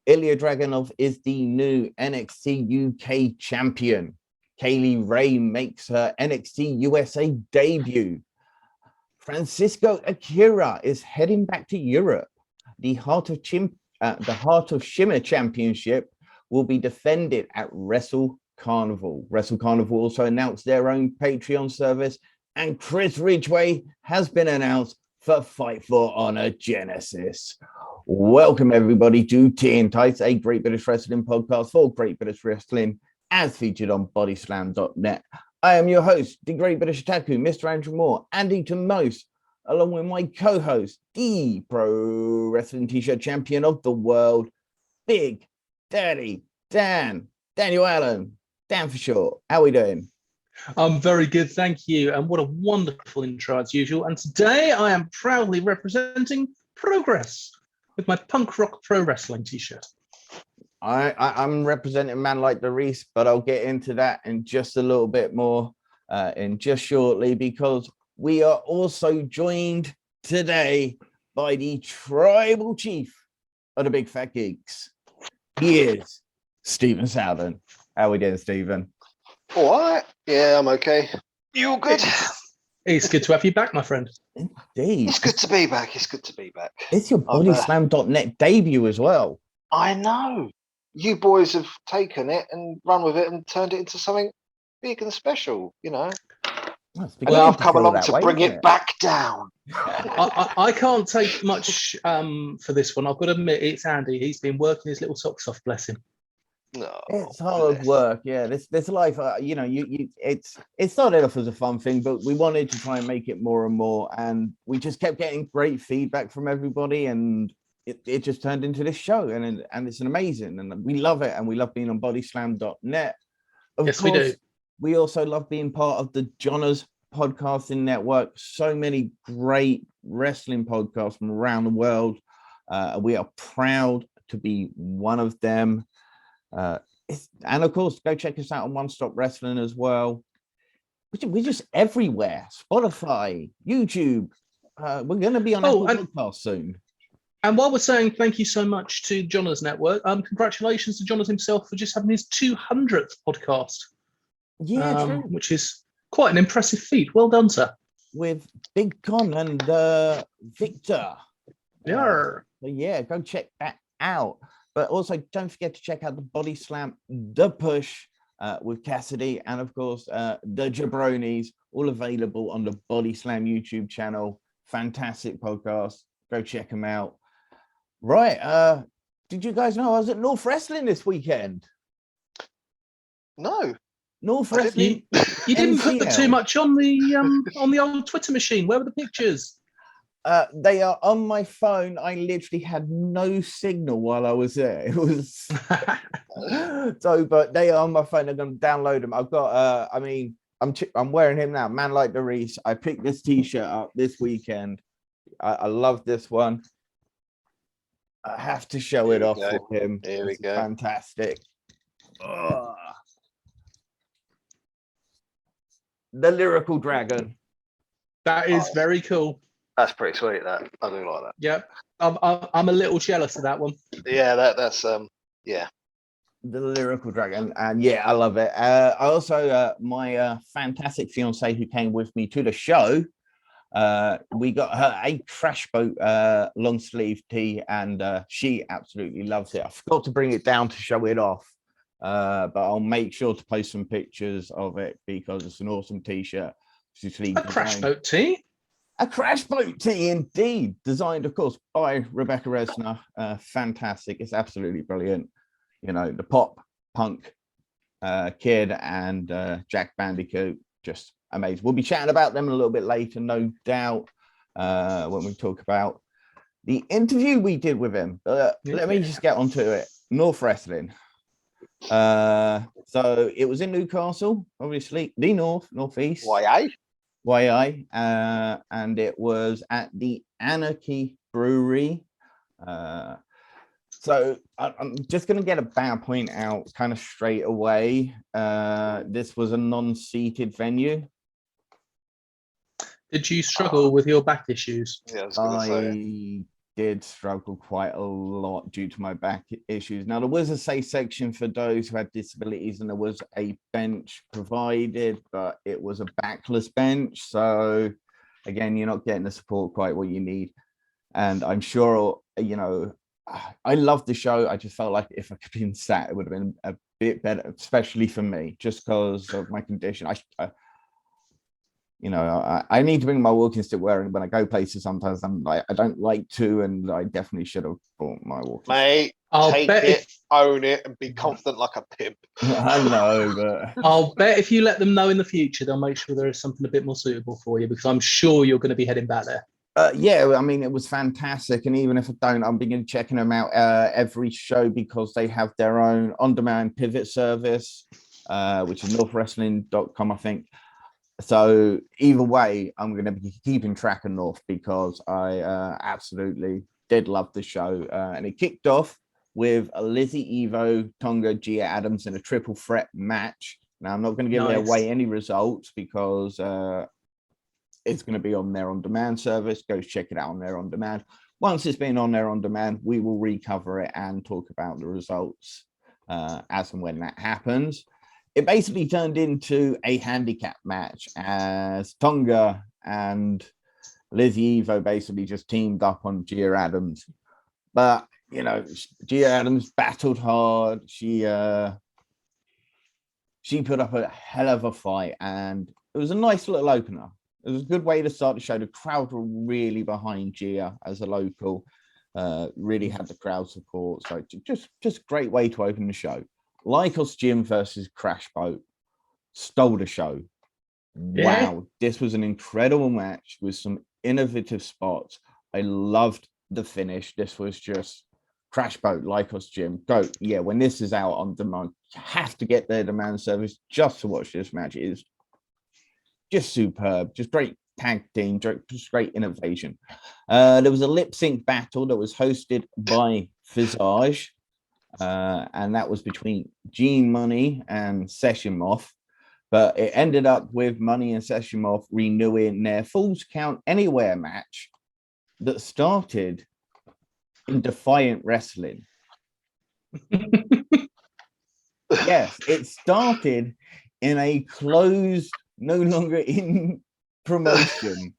Ilja Dragunov is the new NXT UK champion. Kaylee Ray makes her NXT USA debut. Francisco Akira is heading back to Europe. The Heart of Shimmer Championship will be defended at Wrestle Carnival. Wrestle Carnival also announced their own Patreon service, and Chris Ridgeway has been announced for Fight for Honor Genesis. Welcome everybody to TNT, a Great British Wrestling podcast for Great British Wrestling, as featured on bodyslam.net. I am your host, the Great British Otaku, Mr. Andrew Moore, Andy to most, along with my co-host, the Pro Wrestling T-shirt champion of the world, Big Daddy Dan, Daniel Allen, Dan for short. How are we doing? I'm very good, thank you. And what a wonderful intro as usual. And today I am proudly representing Progress with my punk rock pro wrestling T-shirt. I'm representing Man Like the Reese, but I'll get into that in just a little bit more in just shortly, because we are also joined today by the tribal chief of the Big Fat Geeks. He is Stephen Salvin. How are we doing, Stephen? All right. Yeah, I'm okay. You all good? It's good to have you back, my friend. Indeed. It's good to be back. It's good to be back. It's your bodyslam.net debut as well. I know. You boys have taken it and run with it and turned it into something big and special, you know. And I've come along to bring it back down. I can't take much for this one. I've got to admit, it's Andy. He's been working his little socks off, bless him. No, it's hard work. Yeah, this life, it started off as a fun thing, but we wanted to try and make it more and more, and we just kept getting great feedback from everybody, and it just turned into this show, and it's an amazing, and we love it, and we love being on bodyslam.net. Yes, we do. We also love being part of the Johners podcasting network. So many great wrestling podcasts from around the world. We are proud to be one of them. And of course, go check us out on One Stop Wrestling as well. We're just everywhere. Spotify, YouTube. We're going to be on Apple Podcasts soon. And while we're saying thank you so much to Johners Network, congratulations to Johners himself for just having his 200th podcast. Yeah, true. Which is quite an impressive feat. Well done, sir. With Big Con and Victor. Yeah. Go check that out. But also, don't forget to check out the Body Slam, The Push with Cassidy, and of course, the Jabronis, all available on the Body Slam YouTube channel. Fantastic podcast. Go check them out. Right. Did you guys know I was at North Wrestling this weekend? No. North Wrestling. You didn't put too much on the old Twitter machine. Where were the pictures? They are on my phone. I literally had no signal while I was there. It was but they are on my phone. I'm going to download them. I've got. I'm wearing him now. Man Like the Reese. I picked this T-shirt up this weekend. I love this one. I have to show it off for him. Here we go. Fantastic. The Lyrical Dragon. That is very cool. That's pretty sweet. That I do like that. Yep, I'm a little jealous of that one. Yeah, that's yeah. The Lyrical Dragon, and yeah, I love it. I also my fantastic fiance who came with me to the show. We got her a Crash Boat long sleeve tee, and she absolutely loves it. I forgot to bring it down to show it off, but I'll make sure to post some pictures of it because it's an awesome T-shirt. Crash Boat tee. A Crash Boat tee, indeed. Designed, of course, by Rebecca Resner. Fantastic. It's absolutely brilliant. You know, the pop punk kid and Jack Bandicoot, just amazing. We'll be chatting about them a little bit later, no doubt, when we talk about the interview we did with him. Let me just get onto it. North Wrestling. So it was in Newcastle, obviously, the Northeast. And it was at the Anarchy Brewery. So I'm just going to get a bad point out kind of straight away. This was a non-seated venue. Did you struggle with your back issues? Yeah, I was gonna say. did struggle quite a lot due to my back issues. Now, there was a safe section for those who had disabilities, and there was a bench provided, but it was a backless bench. So, again, you're not getting the support quite what you need. And I'm sure, you know, I love the show. I just felt like if I could be in sat, it would have been a bit better, especially for me, just because of my condition. I need to bring my walking stick wearing when I go places. Sometimes I'm like, I don't like to, and I definitely should have bought my walking stick. Mate, own it, and be confident like a pimp. I know, but I'll bet if you let them know in the future, they'll make sure there is something a bit more suitable for you, because I'm sure you're going to be heading back there. Yeah, I mean, it was fantastic. And even if I don't, I'm beginning checking them out every show, because they have their own on-demand pivot service, which is northwrestling.com, I think. So either way, I'm going to be keeping track of North, because I absolutely did love the show. And it kicked off with a Lizzie Evo, Tonga, Gia Adams in a triple threat match. Now, I'm not going to give away any results, because it's going to be on their on-demand service. Go check it out on their on-demand. Once it's been on their on-demand, we will recover it and talk about the results as and when that happens. It basically turned into a handicap match, as Tonga and Lizzie Evo basically just teamed up on Gia Adams. But, you know, Gia Adams battled hard. She put up a hell of a fight, and it was a nice little opener. It was a good way to start the show. The crowd were really behind Gia as a local, really had the crowd support. So just a great way to open the show. Lycos Gym versus Crash Boat stole the show. Yeah. Wow, this was an incredible match with some innovative spots. I loved the finish. This was just Crash Boat, Lycos Gym. Go. Yeah, when this is out on demand, you have to get their demand service just to watch this match. It is just superb, just great tag team, just great innovation. There was a lip sync battle that was hosted by Visage. And that was between Gene Money and Session Moth, but it ended up with Money and Session Moth renewing their Falls Count Anywhere match that started in Defiant Wrestling. Yes, it started in a closed, no longer in promotion.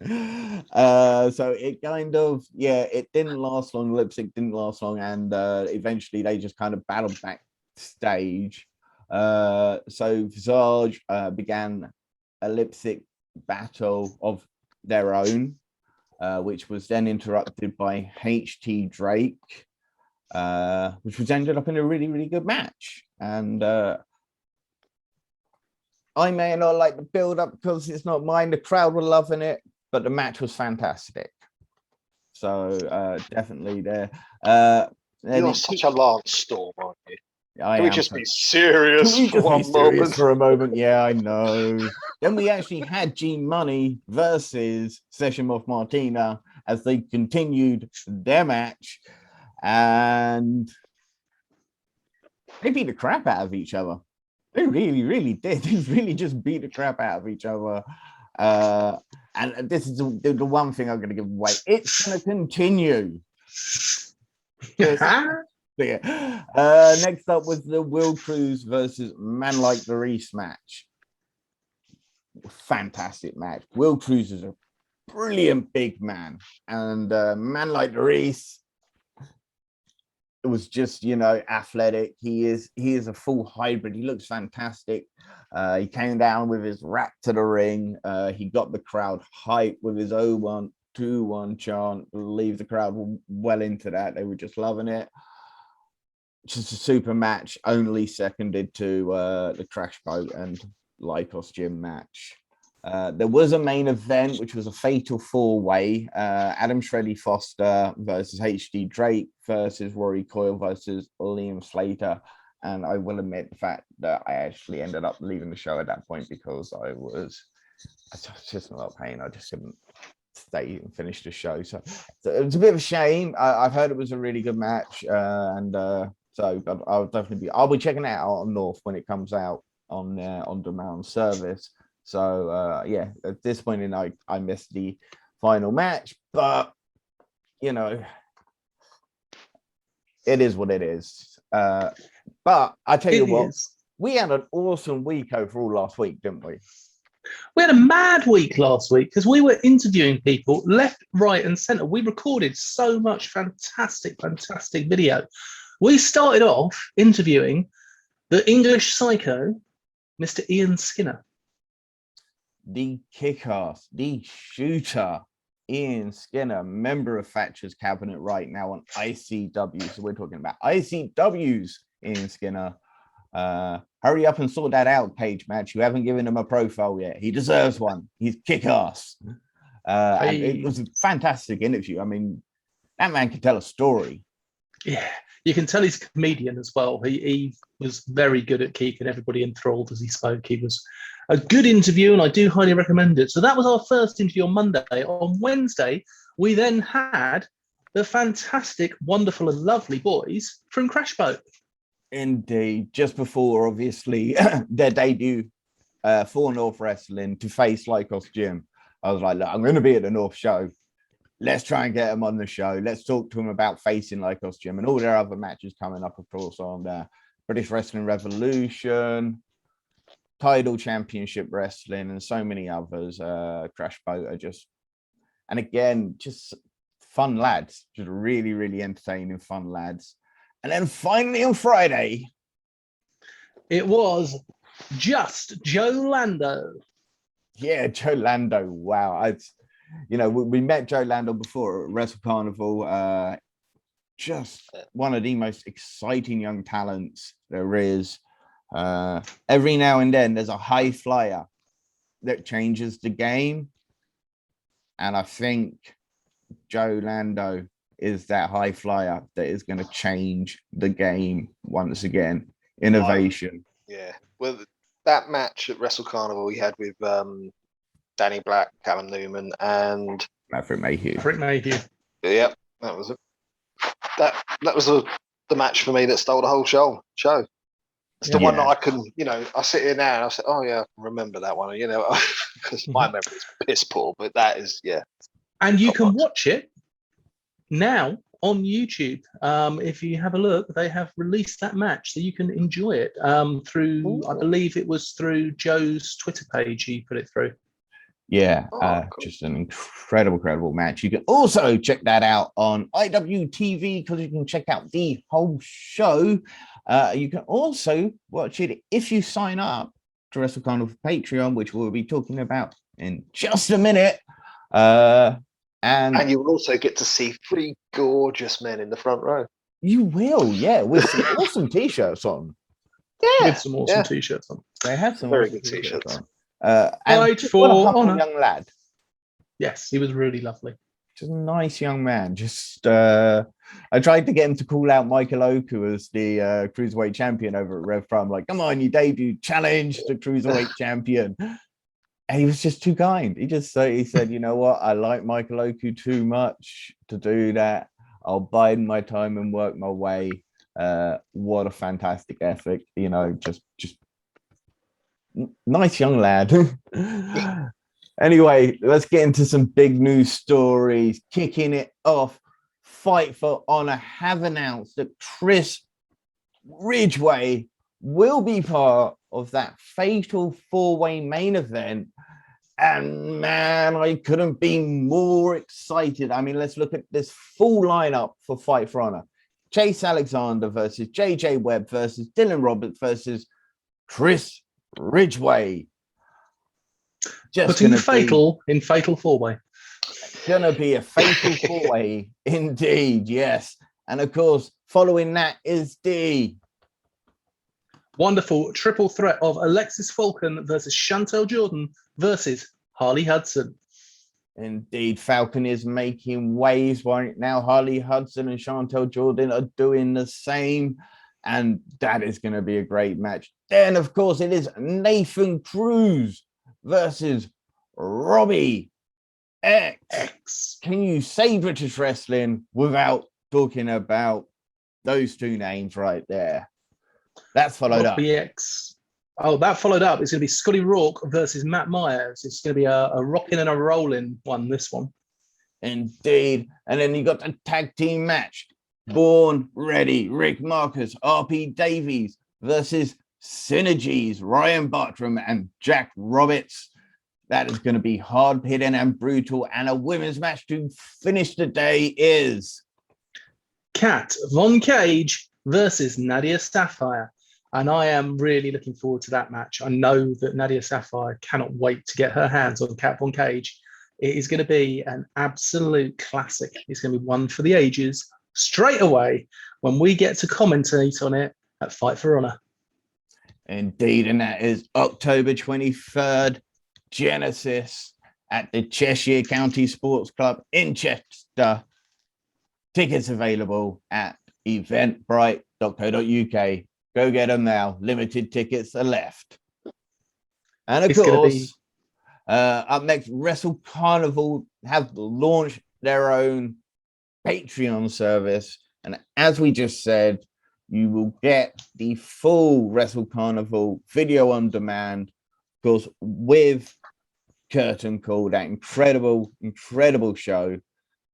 So it kind of, it didn't last long. Lip sync didn't last long, and eventually they just kind of battled backstage. So Visage began a lip sync battle of their own, which was then interrupted by HT Drake, which was ended up in a really, really good match. And I may not like the build up because it's not mine. The crowd were loving it, but the match was fantastic. So definitely there. You're such a Lance Storm, aren't you? Can we just be serious for a moment? Yeah, I know. Then we actually had Gene Money versus Session of Martina as they continued their match, and they beat the crap out of each other. They really, really did. They really just beat the crap out of each other. And this is the one thing I'm going to give away. It's going to continue. Next up was the Will Cruz versus Man Like the Reese match. Fantastic match. Will Cruz is a brilliant big man, and Man Like the Reese, it was just, athletic. He is a full hybrid. He looks fantastic. He came down with his rap to the ring. He got the crowd hyped with his 0-1, 2-1 chant. I believe the crowd were well into that. They were just loving it. Just a super match, only seconded to the Crash Boat and Lycos Gym match. There was a main event, which was a fatal four-way. Adam Shreddy Foster versus HD Drake versus Rory Coyle versus Liam Slater. And I will admit the fact that I actually ended up leaving the show at that point because I was just not pain. I just couldn't stay and finish the show. So it was a bit of a shame. I've heard it was a really good match. So I'll be checking it out on North when it comes out on their on-demand service. So at this point in night, I missed the final match, but you know, it is what it is. But I tell you what, we had an awesome week overall last week, didn't we? We had a mad week last week because we were interviewing people left, right, and centre. We recorded so much fantastic video. We started off interviewing the English psycho, Mr. Ian Skinner. The kick-ass, the shooter, Ian Skinner, member of Thatcher's cabinet right now on ICW. So we're talking about ICW's Ian Skinner. Hurry up and sort that out, Cage Match. You haven't given him a profile yet. He deserves one. He's kick-ass. And it was a fantastic interview. I mean, that man can tell a story. Yeah, you can tell he's a comedian as well. He was very good at keeping everybody enthralled as he spoke. He was a good interview, and I do highly recommend it. So that was our first interview on Monday. On Wednesday, we then had the fantastic, wonderful, and lovely boys from Crash Boat. Indeed, just before, obviously, their debut for North Wrestling to face Lycos Gym. I was like, look, I'm going to be at the North show. Let's try and get them on the show. Let's talk to them about facing Lycos Gym and all their other matches coming up, of course, on British Wrestling Revolution, Title Championship Wrestling, and so many others. Crash Boat are just, and again, just fun lads, just really, really entertaining, fun lads. And then finally on Friday, it was just Joe Lando. Yeah, Joe Lando. Wow. We met Joe Lando before at Wrestle Carnival. Just one of the most exciting young talents there is. Every now and then there's a high flyer that changes the game. And I think Joe Lando is that high flyer that is going to change the game once again. Innovation. Yeah. Well, that match at Wrestle Carnival we had with Danny Black, Callum Newman, and Maverick Mayhew. Yep, that was it. That was the match for me that stole the whole show. It's the one that I can, I sit here now and I say, oh yeah, I can remember that one, because my memory is piss poor, but that is, yeah. And you can watch it now on YouTube. If you have a look, they have released that match, so you can enjoy it through, I believe it was through Joe's Twitter page he put it through. Yeah, cool. Just an incredible match. You can also check that out on IWTV because you can check out the whole show. You can also watch it if you sign up to Wrestle Carnival Patreon, which we'll be talking about in just a minute. And you will also get to see 3 gorgeous men in the front row. You will, yeah, with some awesome t-shirts on. Yeah, with some awesome t-shirts on. They have some very good t-shirts on. And for what a humble young lad. Yes, he was really lovely. Just a nice young man. Just I tried to get him to call out Michael Oku as the cruiserweight champion over at Rev Pro. I'm like, come on, you debut, challenge the cruiserweight champion. And he was just too kind. He said, you know what? I like Michael Oku too much to do that. I'll bide my time and work my way. What a fantastic effort. Just nice young lad. Anyway, let's get into some big news stories. Kicking it off, Fight for Honor have announced that Chris Ridgeway will be part of that fatal 4-way main event. And man, I couldn't be more excited. I mean, let's look at this full lineup for Fight for Honor. Chase Alexander versus JJ Webb versus Dylan Roberts versus Chris Ridgeway. But in fatal 4-way. Gonna be a fatal 4-way indeed, yes. And of course, following that is the wonderful triple threat of Alexis Falcon versus Chantel Jordan versus Harley Hudson. Indeed, Falcon is making waves right now. Harley Hudson and Chantel Jordan are doing the same. And that is going to be a great match. Then, of course, it is Nathan Cruz versus Robbie X. Can you say British wrestling without talking about those two names right there? That's followed up. Robbie X. Oh, that followed up. It's going to be Scotty Rourke versus Matt Myers. It's going to be a rocking and a rolling one, this one. Indeed. And then you got the tag team match. Born Ready, Rick Marcus, RP Davies versus Synergies, Ryan Bartram and Jack Roberts. That is going to be hard hitting and brutal. And a women's match to finish the day is Kat Von Cage versus Nadia Sapphire. And I am really looking forward to that match. I know that Nadia Sapphire cannot wait to get her hands on Kat Von Cage. It is going to be an absolute classic. It's going to be one for the ages straight away when we get to commentate on it at Fight for Honor. Indeed. And that is October 23rd, Genesis at the Cheshire County Sports Club in Chester. Tickets available at eventbrite.co.uk. Go get them now. Limited tickets are left. And of course, up next, Wrestle Carnival have launched their own Patreon service. And as we just said, you will get the full Wrestle Carnival video on demand, of course, with Curtain Call, that incredible show,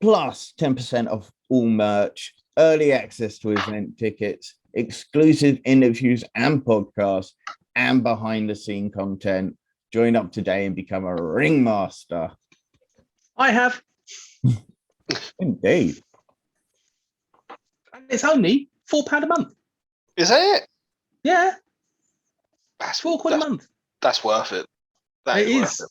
plus 10% off all merch, early access to event tickets, exclusive interviews and podcasts, and behind the scene content. Join up today and become a ringmaster. I have. Indeed. And it's only £4 a month. Is that it? Yeah. That's £4 a month. That's worth it. It is.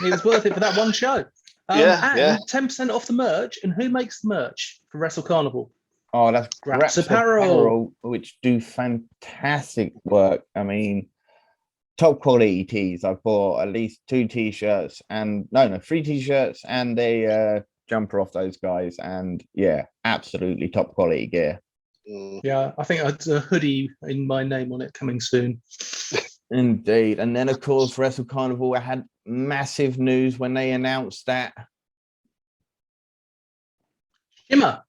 It was worth it for that one show. And 10% off the merch. And who makes the merch for Wrestle Carnival? Oh, that's Graps Apparel, which do fantastic work. I mean, top quality tees. I've bought at least 2 t-shirts and 3 t-shirts and a jumper off those guys. And yeah, absolutely top quality gear. Yeah, I think it's a hoodie in my name on it coming soon. Indeed. And then, of course, Wrestle Carnival had massive news when they announced that Shimmer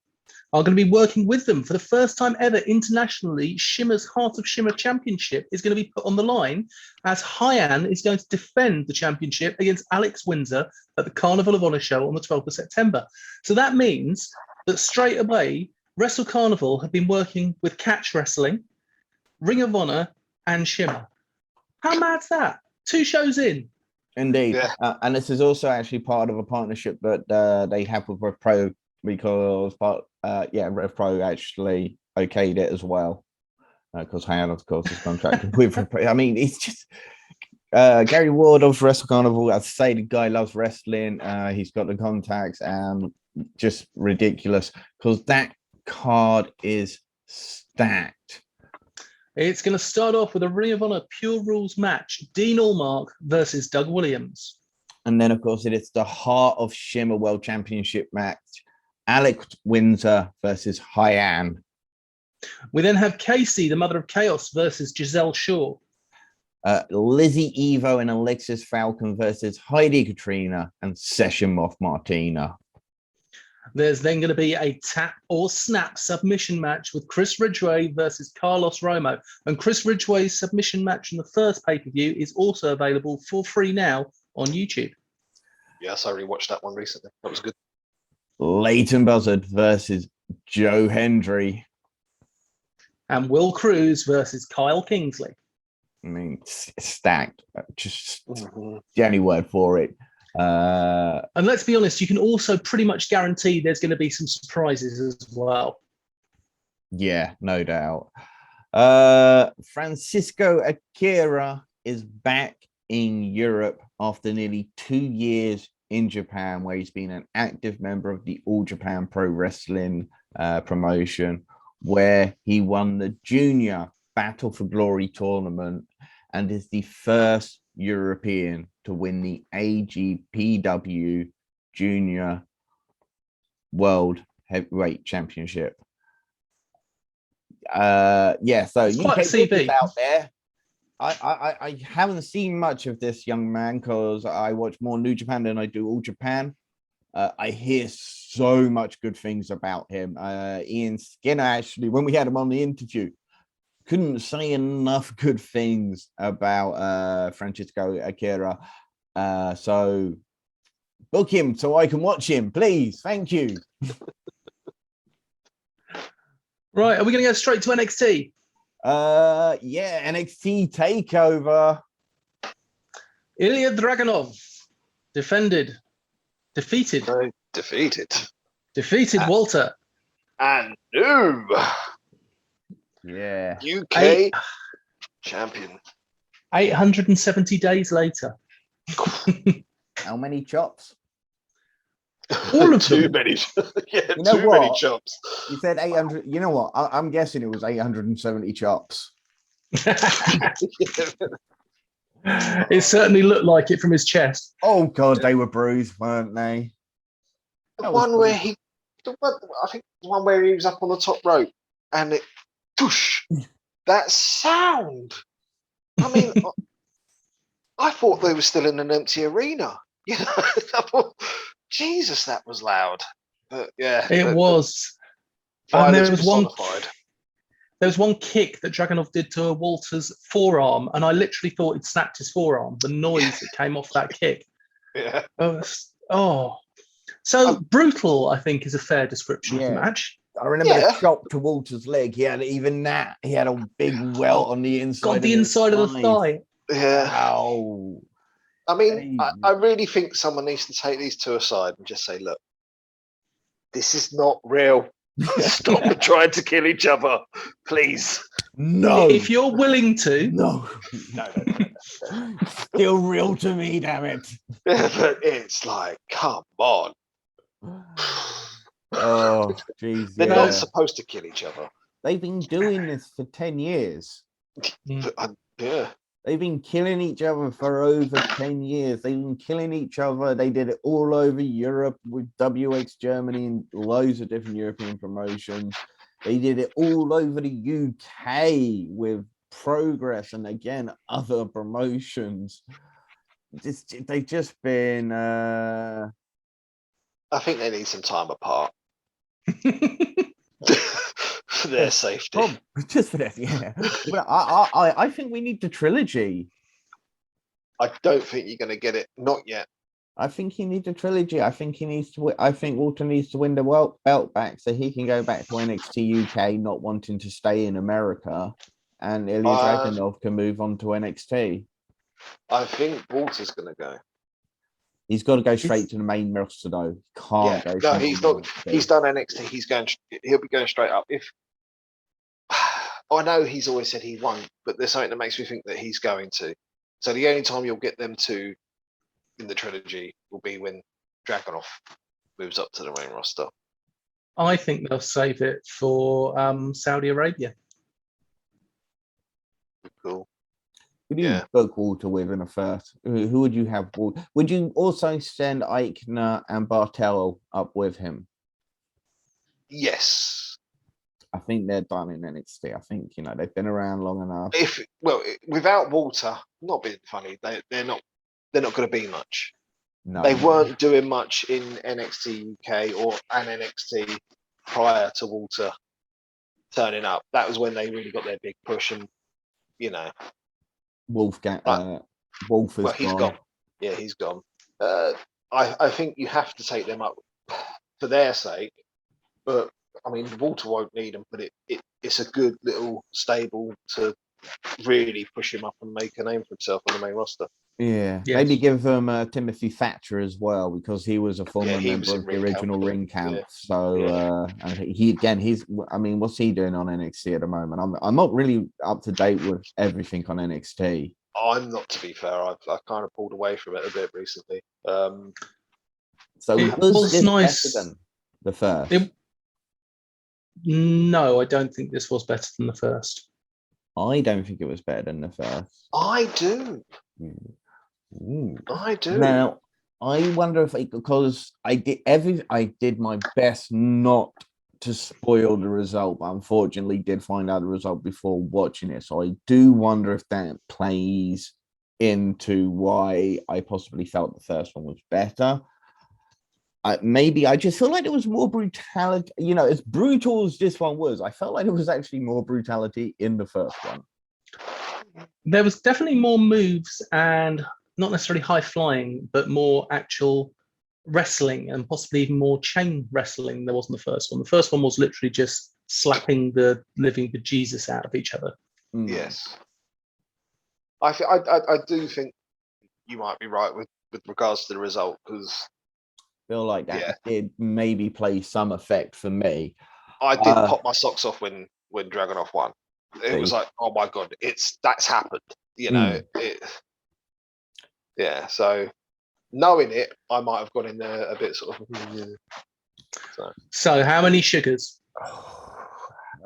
are going to be working with them for the first time ever internationally. Shimmer's Heart of Shimmer Championship is going to be put on the line as Hyan is going to defend the championship against Alex Windsor at the Carnival of Honor show on the 12th of September. So that means that straight away, Wrestle Carnival have been working with Catch Wrestling, Ring of Honor, and Shimmer. How mad's that? 2 shows in. Indeed. Yeah. And this is also actually part of a partnership that they have with Rev Pro, because Rev Pro actually okayed it as well. Because Hyan, of course, is contracted with Rev Pro. I mean, it's just Gary Ward of Wrestle Carnival. I'd say the guy loves wrestling. He's got the contacts, and just ridiculous because that card is stacked. It's going to start off with a Ring of Honor Pure Rules match. Dean Allmark versus Doug Williams. And then, of course, it is the Heart of Shimmer World Championship match. Alex Windsor versus Hyan. We then have Casey, the Mother of Chaos, versus Giselle Shaw. Lizzie Evo and Alexis Falcon versus Heidi Katrina and Session Moth Martina. There's then going to be a tap or snap submission match with Chris Ridgeway versus Carlos Romo. And Chris Ridgeway's submission match in the first pay-per-view is also available for free now on YouTube. Yes, I rewatched that one recently. That was good. Leighton Buzzard versus Joe Hendry. And Will Cruz versus Kyle Kingsley. I mean, stacked. Just the only word for it. And let's be honest, you can also pretty much guarantee there's going to be some surprises as well. Yeah, no doubt. Francisco Akira is back in Europe after nearly 2 years in Japan, where he's been an active member of the All Japan Pro Wrestling promotion, where he won the Junior Battle for Glory tournament and is the first European to win the AGPW Junior World Heavyweight Championship. So you can see out there. I haven't seen much of this young man because I watch more New Japan than I do All Japan. I hear so much good things about him. Ian Skinner, actually, when we had him on the interview, couldn't say enough good things about Francisco Akira. So Book him so I can watch him, please. Thank you. Right, are we going to go straight to NXT? Yeah, NXT Takeover. Ilja Dragunov defeated Walter. And new Yeah. UK champion. 870 days later. How many chops? All of Too them. many. Yeah, You know too many what? chops. You said 800. You know what? I'm guessing it was 870 chops. It certainly looked like it from his chest. Oh, God, they were bruised, weren't they? The one where I think the one where he was up on the top rope and it, whoosh, that sound. I mean, I thought they were still in an empty arena. You know, I thought, Jesus, that was loud. But yeah, It was. And there was one kick that Dragunov did to Walter's forearm, and I literally thought he'd snapped his forearm. The noise that came off that kick. Yeah. So brutal, I think, is a fair description of the Yeah. match. I remember the chop to Walter's leg. He had even that. He had a big welt on the inside. Got the inside of the thigh. Yeah. Ow. I mean, I really think someone needs to take these two aside and just say, look, this is not real. Stop trying to kill each other, please. No. If you're willing to. No. Still real to me, damn it. But it's like, come on. Oh, jeez. They're not supposed to kill each other. They've been doing this for 10 years. Yeah. They've been killing each other for over 10 years. They've been killing each other. They did it all over Europe with WX Germany and loads of different European promotions. They did it all over the UK with Progress and, again, other promotions. They've just been... I think they need some time apart. For their safety. Just for that, yeah. Well, I think we need the trilogy. I don't think you're going to get it. Not yet. I think he needs a trilogy. I think he needs to. I think Walter needs to win the belt back so he can go back to NXT UK, not wanting to stay in America, and Ilja Dragunov can move on to NXT. I think Walter's going to go. He's got to go straight to the main roster, though. Can't go. No, he's not. He's done NXT. He'll be going straight up. If I know he's always said he won't, but there's something that makes me think that he's going to. So the only time you'll get them two in the trilogy will be when Dragunov moves up to the main roster. I think they'll save it for Saudi Arabia. Cool. Who do you book Walter with in a first? Who would you have? Would you also send Eichner and Bartel up with him? Yes. I think they're done in NXT. I think, they've been around long enough. Without Walter, not being funny, they're not going to be much. No. They weren't doing much in NXT UK or an NXT prior to Walter turning up. That was when they really got their big push, and Wolf is gone. Yeah, he's gone. I think you have to take them up for their sake, but I mean, Walter won't need them, but it's a good little stable to really push him up and make a name for himself on the main roster. Yeah, yes. Maybe give them Timothy Thatcher as well, because he was a former member of the original Ring Camp. Yeah. So he's. I mean, what's he doing on NXT at the moment? I'm not really up to date with everything on NXT. I'm not, to be fair. I kind of pulled away from it a bit recently. So it was nice better than the first. No, I don't think this was better than the first. I don't think it was better than the first. I do. I do. Now, I wonder if because I did my best not to spoil the result, but unfortunately did find out the result before watching it. So I do wonder if that plays into why I possibly felt the first one was better. Maybe I just feel like there was more brutality. As brutal as this one was, I felt like there was actually more brutality in the first one. There was definitely more moves and not necessarily high flying, but more actual wrestling and possibly even more chain wrestling than there was in the first one. The first one was literally just slapping the living bejesus out of each other. Yes. I do think you might be right with regards to the result, because Feel like that did maybe play some effect for me. I did pop my socks off when Dragunov won. It was like, oh my god, that's happened. You know, so knowing it, I might have gone in there a bit sort of. So how many sugars?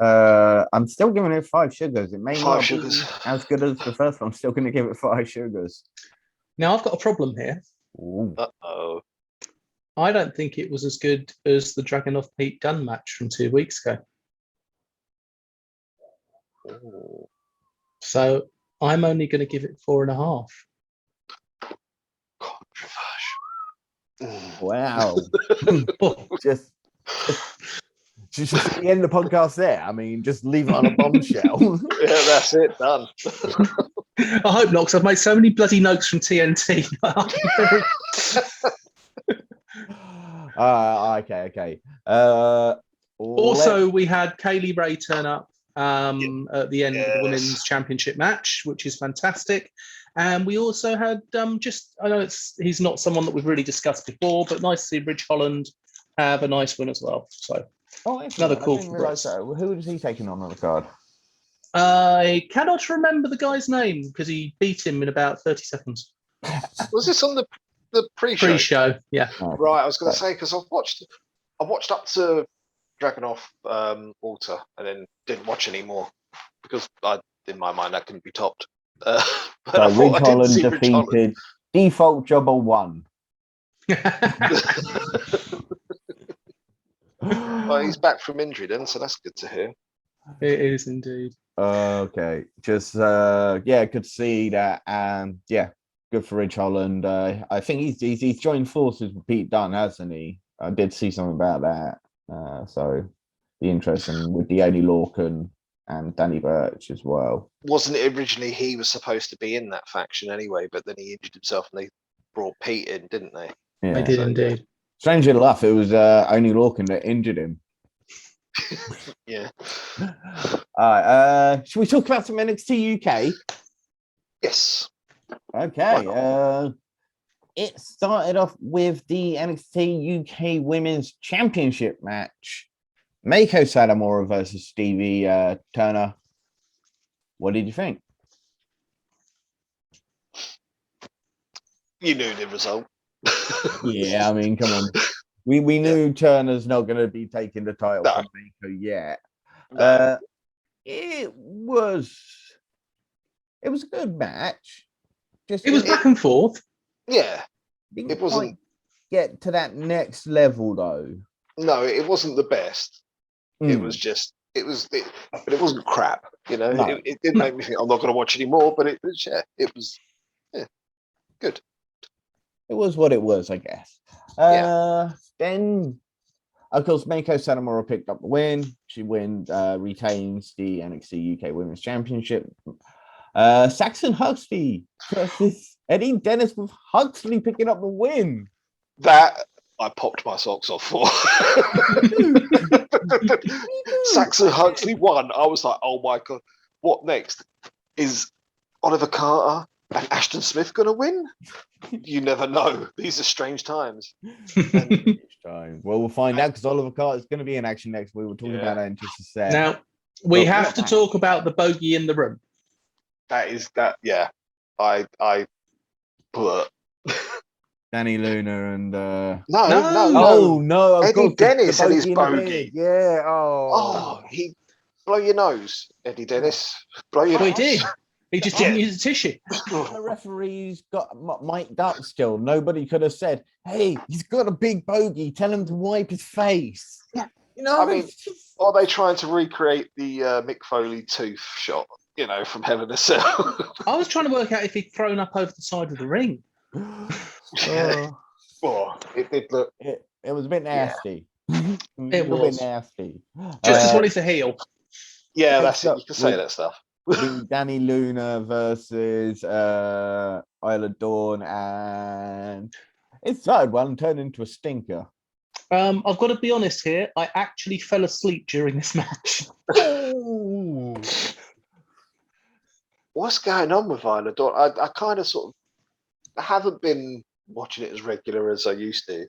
I'm still giving it 5 sugars. It may not be as good as the first one. I'm still going to give it 5 sugars. Now I've got a problem here. Uh-oh. I don't think it was as good as the Dragunov Pete Dunne match from 2 weeks ago. Ooh. So I'm only going to give it 4.5. Controversial. Wow. just the end of the podcast there. I mean, just leave it on a bombshell. Yeah, that's it. Done. I hope not, because I've made so many bloody notes from TNT. Okay. Also, we had Kaylee Ray turn up at the end of the women's championship match, which is fantastic. And we also had I know he's not someone that we've really discussed before, but nice to see Ridge Holland have a nice win as well. So another cool. Who was he taking on the card? I cannot remember the guy's name because he beat him in about 30 seconds. Was this on the pre-show? Pre-show, yeah. Right, I was going to say, because I watched up to Dragunov Walter and then didn't watch any more because in my mind that couldn't be topped. So Ridge Holland defeated Default Jobber 1. Well, he's back from injury then, so that's good to hear. It is indeed. Okay, just good to see that, and good for Ridge Holland. I think he's joined forces with Pete Dunne, hasn't he? I did see something about that. So be interesting with Deone Lorcan and Danny Burch as well. Wasn't it originally he was supposed to be in that faction anyway, but then he injured himself and they brought Pete in, didn't they? Yeah, they did indeed. Strangely enough, it was only Lorcan that injured him. Yeah. All right. Should we talk about some NXT UK? Yes. Okay. It started off with the NXT UK Women's Championship match. Mako Satomura versus Stevie Turner. What did you think? You knew the result. Yeah, I mean, come on. We knew Turner's not going to be taking the title from Mako yet. No. It was a good match. It was back and forth. Yeah. It wasn't get to that next level though. No, it wasn't the best. It was but it wasn't crap. You know, No. it did make me think I'm not going to watch anymore. But it was good. It was what it was, I guess. Then, of course, Mako Satomura picked up the win. She retains the NXT UK Women's Championship. Saxon Huxley versus Eddie Dennis, with Huxley picking up the win. That I popped my socks off for. Saxon Huxley won. I was like, oh my god, what next? Is Oliver Carter and Ashton Smith going to win? You never know. These are strange times. Well, we'll find out because Oliver Carter is going to be in action next week. We'll talk about that in just a sec. Now, we have to talk about the bogey in the room. Yeah. I put Danny Luna and no. Eddie Dennis and his bogey. Yeah. He blow your nose, Eddie Dennis. Blow your nose. He did. He just didn't use a tissue. The referees got mic'd up still. Nobody could have said, hey, he's got a big bogey. Tell him to wipe his face. Yeah. You know, I mean, are they trying to recreate the Mick Foley tooth shot, you know, from Hell in a Cell? I was trying to work out if he'd thrown up over the side of the ring. It did look. It was a bit nasty. It was a bit nasty. Just as well he's a heel. Yeah, that's it. You can say that stuff. Danny Luna versus Isla Dawn and His third one turned into a stinker. I've got to be honest here. I actually fell asleep during this match. Ooh. What's going on with Isla Dawn? I kind of sort of I haven't been watching it as regular as I used to.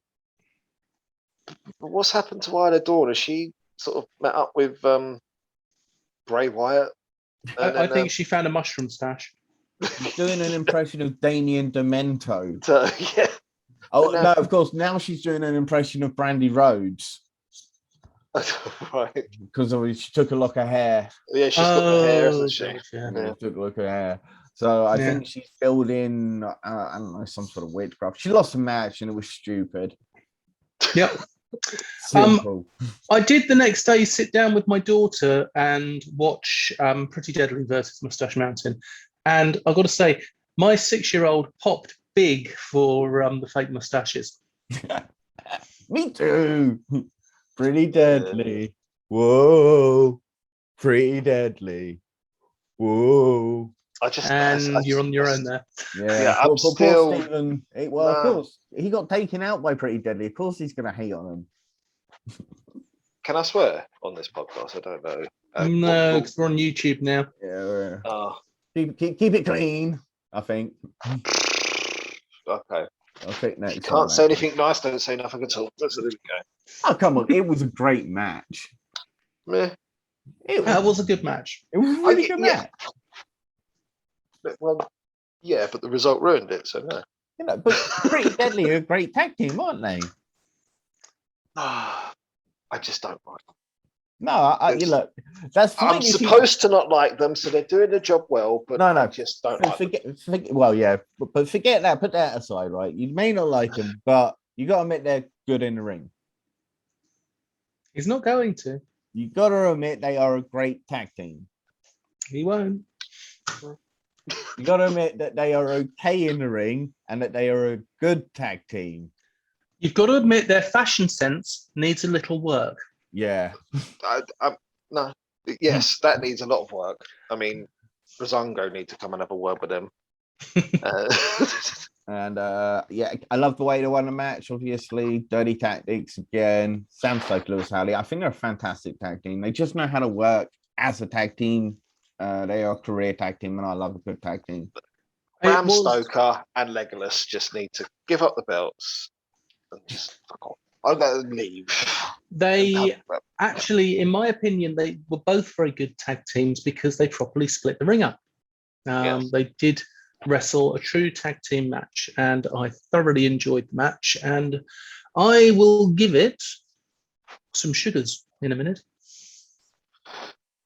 But what's happened to Isla Dawn? Has she sort of met up with Bray Wyatt? I think she found a mushroom stash. She's doing an impression of Damien Demento. Yeah. Oh, no, of course, now she's doing an impression of Brandy Rhodes. Right. Because she took a lock of hair. Yeah, she's got the hair, hasn't she? Yeah. She took a look at hair. So I think she filled in, I don't know, some sort of witchcraft. She lost a match and it was stupid. Yep. Simple. I did the next day sit down with my daughter and watch Pretty Deadly versus Mustache Mountain. And I've got to say, my 6-year-old popped big for the fake mustaches. Me too. Pretty deadly. Whoa. Pretty deadly. Whoa. You're on your own there. Yeah, I'm still. Stephen, of course, he got taken out by Pretty Deadly. Of course, he's going to hate on him. Can I swear on this podcast? I don't know. No, because we're on YouTube now. Yeah. Keep it clean, I think. Okay. I'll take next. You can't say anything nice, don't say nothing at all. There we go. Oh, come on. It was a great match. Meh. That was a good match. It was a really good match. Well, yeah, but the result ruined it, so no. You know, but Pretty Deadly are a great tag team, aren't they? I just don't like them. No, you look. That's fine. I'm supposed to not like them, so they're doing the job well. But I just don't like them. Well, yeah, but forget that. Put that aside, right? You may not like them, but you got to admit they're good in the ring. He's not going to. You got to admit they are a great tag team. He won't. You got to admit that they are okay in the ring and that they are a good tag team. You've got to admit their fashion sense needs a little work. Yeah. No. Yes, that needs a lot of work. I mean, Brazongo need to come and have a word with them. And I love the way they won the match, obviously. Dirty Tactics again. Sam Stoker, Lewis Howley. I think they're a fantastic tag team. They just know how to work as a tag team. They are a career tag team, and I love a good tag team. Bram Stoker and Legolas just need to give up the belts and just fuck off. I'm going to leave. They actually, in my opinion, they were both very good tag teams because they properly split the ring up. Yes. They did wrestle a true tag team match, and I thoroughly enjoyed the match. And I will give it some sugars in a minute.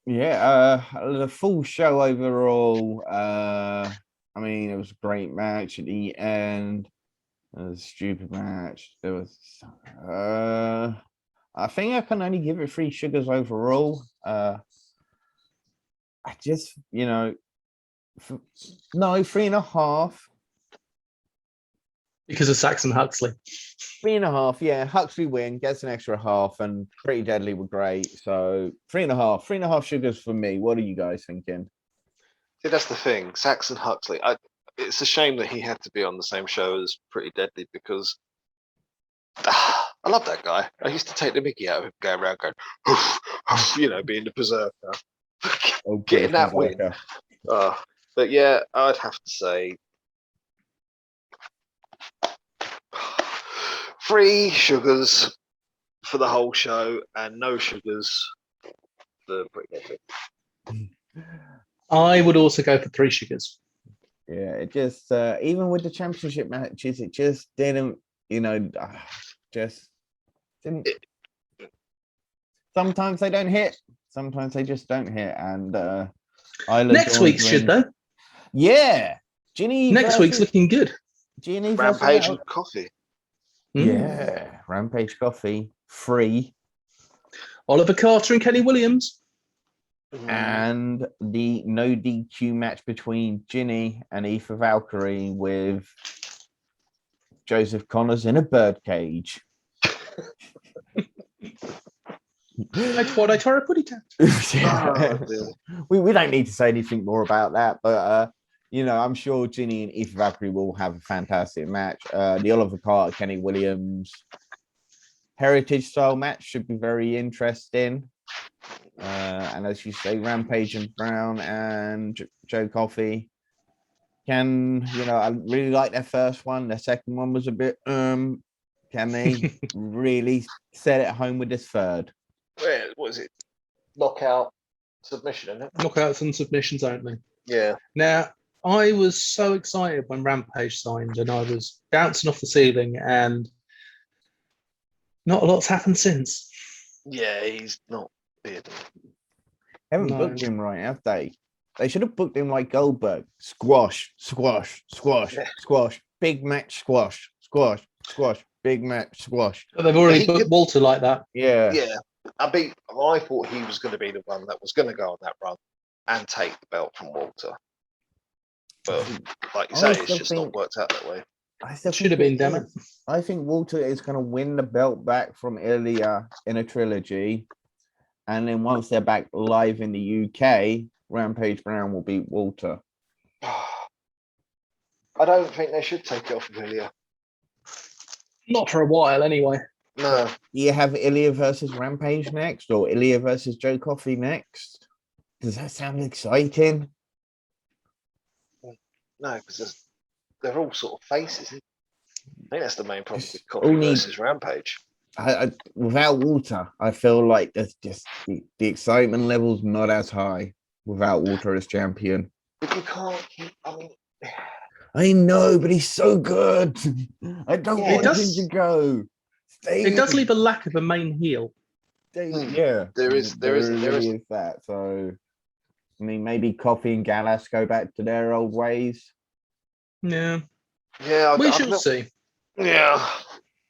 Yeah, the full show overall. I mean, it was a great match at the end. It was a stupid match. There was. I think I can only give it 3 sugars overall. I just, 3.5. Because of Saxon Huxley. 3.5, yeah. Huxley win, gets an extra half, and Pretty Deadly were great. So 3.5. 3.5 sugars for me. What are you guys thinking? See, that's the thing. Saxon Huxley. It's a shame that he had to be on the same show as Pretty Deadly because I love that guy. I used to take the mickey out of him, going around going, being the berserker. Getting that win. But yeah, I'd have to say 3 sugars for the whole show and no sugars for Pretty Deadly. I would also go for 3 sugars. Yeah, it just even with the championship matches, it just didn't, just didn't. Sometimes they don't hit, sometimes they just don't hit. And next week's should though. Yeah, Ginny. Next week's looking good. Ginny Rampage and Coffee. Yeah, Rampage Coffee, free. Oliver Carter and Kenny Williams. And the no DQ match between Ginny and Aoife Valkyrie with Joseph Connors in a birdcage. That's what I try to put it at. We don't need to say anything more about that, but I'm sure Ginny and Eva Valkyrie will have a fantastic match. The Oliver Carter, Kenny Williams heritage style match should be very interesting. And as you say, Rampage and Brown and Joe Coffey I really like their first one. Their second one was a bit, can they really set it home with this third? What was it? Knockout submission, isn't it? Knockouts and submissions only. Yeah. Now, I was so excited when Rampage signed, and I was bouncing off the ceiling, and not a lot's happened since. Yeah, he's not beard. Haven't booked him right, have they? They should have booked him like Goldberg. Squash, squash, squash, squash. Big match, squash, squash, squash. Big match, squash. But they've already booked Walter like that. Yeah. Yeah. I thought he was going to be the one that was going to go on that run and take the belt from Walter. But like you say, it's just not worked out that way. Should have been, damn it. I think Walter is going to win the belt back from Ilja in a trilogy. And then once they're back live in the UK, Rampage Brown will beat Walter. I don't think they should take it off of Ilja. Not for a while, anyway. No. Do you have Ilja versus Rampage next, or Ilja versus Joe Coffey next? Does that sound exciting? No, because they're all sort of faces. I think that's the main problem with Coffey versus Rampage. Without Walter, I feel like there's just the excitement level's not as high without Walter as champion. But you can't keep. I know, but he's so good. I don't want him to go. It does leave a lack of a main heel. Yeah, there is that. So, I mean, maybe Coffey and Gallas go back to their old ways. Yeah, we shall see. Yeah,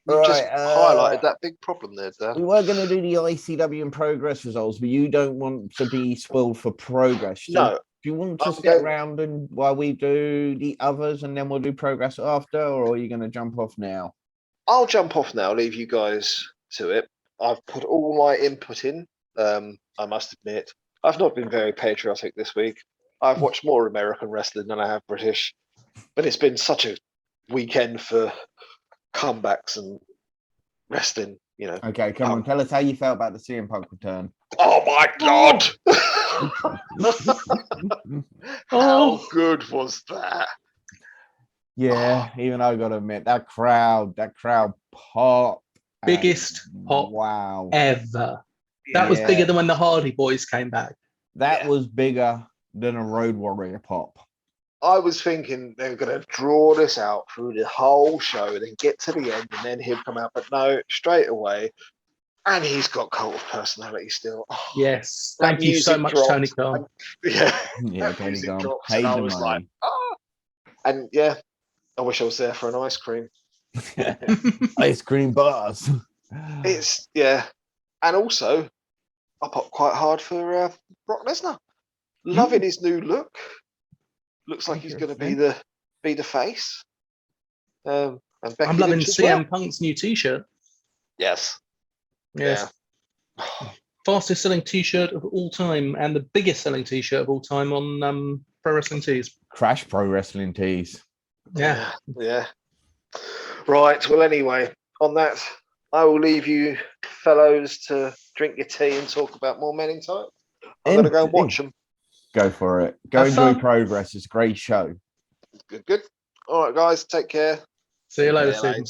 you just highlighted that big problem there, Dan. We were going to do the ICW and Progress results, but you don't want to be spoiled for Progress. So no. Do you want to stick around and while we do the others, and then we'll do Progress after, or are you going to jump off now? I'll jump off now. Leave you guys to it. I've put all my input in. I must admit, I've not been very patriotic this week. I've watched more American wrestling than I have British, but it's been such a weekend for comebacks and wrestling. Okay, come on, tell us how you felt about the CM Punk return. Oh my God! How good was that? Yeah, even I got to admit, that crowd popped. Biggest pop ever. That was bigger than when the Hardy Boys came back. That was bigger than a Road Warrior pop. I was thinking they were going to draw this out through the whole show, then get to the end, and then he'd come out. But no, straight away. And he's got cult of personality still. Oh, yes. Thank you so much, Tony Khan. Yeah, Tony Khan. And I was like, oh. And yeah, I wish I was there for an ice cream. Ice cream bars. And also, I popped quite hard for Brock Lesnar. Loving his new look. Looks like he's going to be the face. And Becky I'm loving Lynch as CM well. Punk's new T-shirt. Yes. Yeah. Fastest selling T-shirt of all time, and the biggest selling T-shirt of all time on Pro Wrestling Tees. Crash Pro Wrestling Tees. Yeah. Right. Well, anyway, on that, I will leave you fellows to drink your tea and talk about more Men in Tights. I'm going to go and watch them. Go for it. Go enjoy Progress. It's a great show. Good. All right, guys. Take care. See you later, Stephen.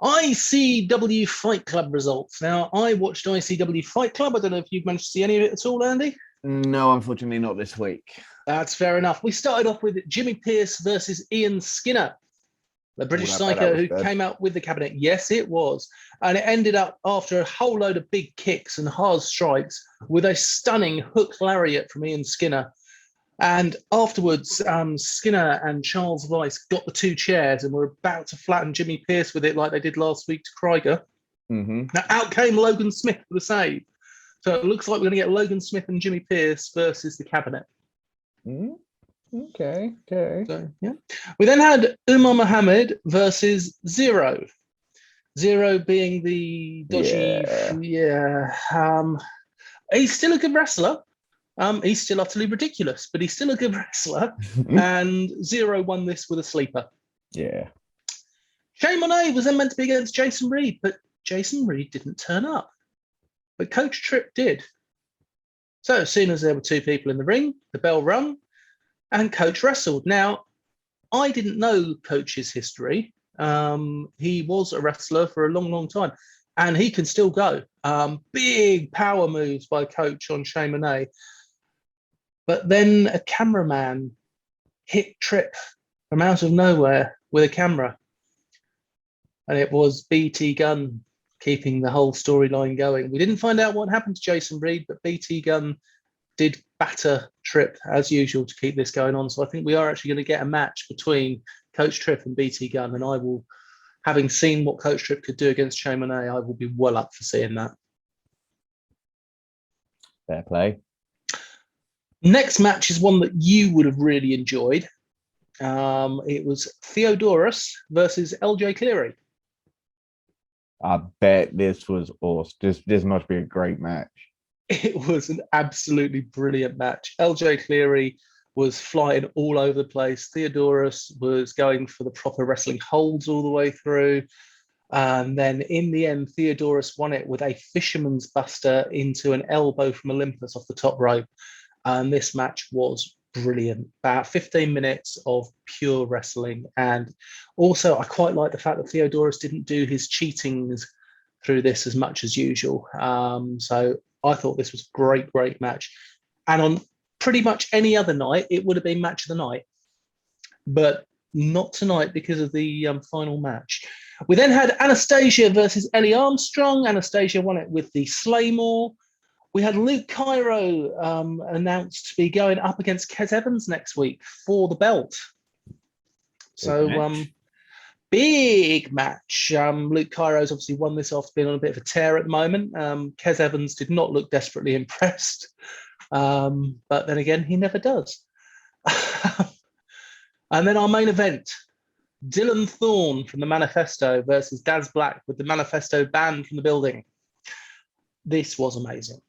ICW Fight Club results. Now, I watched ICW Fight Club. I don't know if you've managed to see any of it at all, Andy. No, unfortunately not this week. That's fair enough. We started off with Jimmy Pierce versus Ian Skinner, the British Psycho who came out with the cabinet. Yes, it was. And it ended up after a whole load of big kicks and hard strikes with a stunning hook lariat from Ian Skinner. And afterwards, Skinner and Charles Weiss got the two chairs and were about to flatten Jimmy Pierce with it like they did last week to Krieger. Mm-hmm. Now, out came Logan Smith for the save. So it looks like we're going to get Logan Smith and Jimmy Pierce versus the cabinet. Okay. So, yeah. We then had Umar Mohammed versus Zero. Zero being the dodgy... He's still a good wrestler. He's still utterly ridiculous, but he's still a good wrestler. And Zero won this with a sleeper. Yeah. Shane Monet was then meant to be against Jason Reed, but Jason Reed didn't turn up. But Coach Tripp did. So as soon as there were two people in the ring, the bell rung, and Coach wrestled. Now, I didn't know Coach's history. He was a wrestler for a long, long time, and he can still go. Big power moves by Coach on Shane Monet. But then a cameraman hit Tripp from out of nowhere with a camera. And it was BT Gunn keeping the whole storyline going. We didn't find out what happened to Jason Reed, but BT Gunn did batter Tripp as usual to keep this going on. So I think we are actually going to get a match between Coach Tripp and BT Gunn. And I will, having seen what Coach Tripp could do against Shane Monet, I will be well up for seeing that. Fair play. Next match is one that you would have really enjoyed. It was Theodorus versus Lj Cleary. I bet this was awesome. This must be a great match. It was an absolutely brilliant match. Lj Cleary was flying all over the place. Theodorus was going for the proper wrestling holds all the way through. And then in the end, Theodorus won it with a fisherman's buster into an elbow from Olympus off the top rope. And this match was brilliant. About 15 minutes of pure wrestling. And also, I quite like the fact that Theodorus didn't do his cheatings through this as much as usual. So I thought this was a great, great match. And on pretty much any other night, it would have been match of the night. But not tonight because of the final match. We then had Anastasia versus Ellie Armstrong. Anastasia won it with the Slaymore. We had Luke Cairo announced to be going up against Kes Evans next week for the belt. So big match. Luke Cairo's obviously won this after being on a bit of a tear at the moment. Kes Evans did not look desperately impressed. But then again, he never does. And then our main event, Dylan Thorne from the Manifesto versus Daz Black with the Manifesto banned from the building. This was amazing.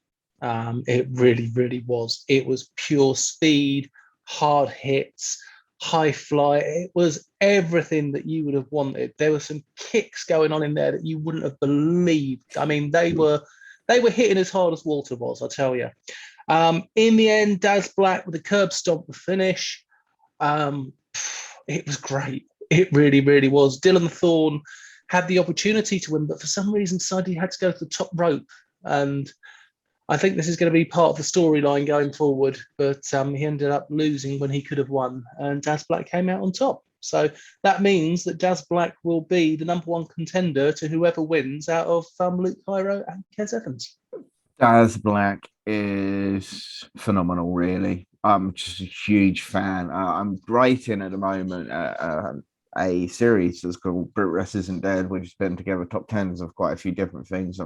It really, really was. It was pure speed, hard hits, high fly. It was everything that you would have wanted. There were some kicks going on in there that you wouldn't have believed. I mean, they were hitting as hard as Walter was, I tell you. In the end, Daz Black with a curb stomp to finish. It was great. It really, really was. Dylan Thorne had the opportunity to win, but for some reason decided he had to go to the top rope. And I think this is going to be part of the storyline going forward, but he ended up losing when he could have won, and Daz Black came out on top. So that means that Daz Black will be the number one contender to whoever wins out of Luke Cairo and Kes Evans. Daz Black is phenomenal, really. I'm just a huge fan. I'm writing at the moment a series that's called Brit Wres Isn't Dead, which has been together top tens of quite a few different things.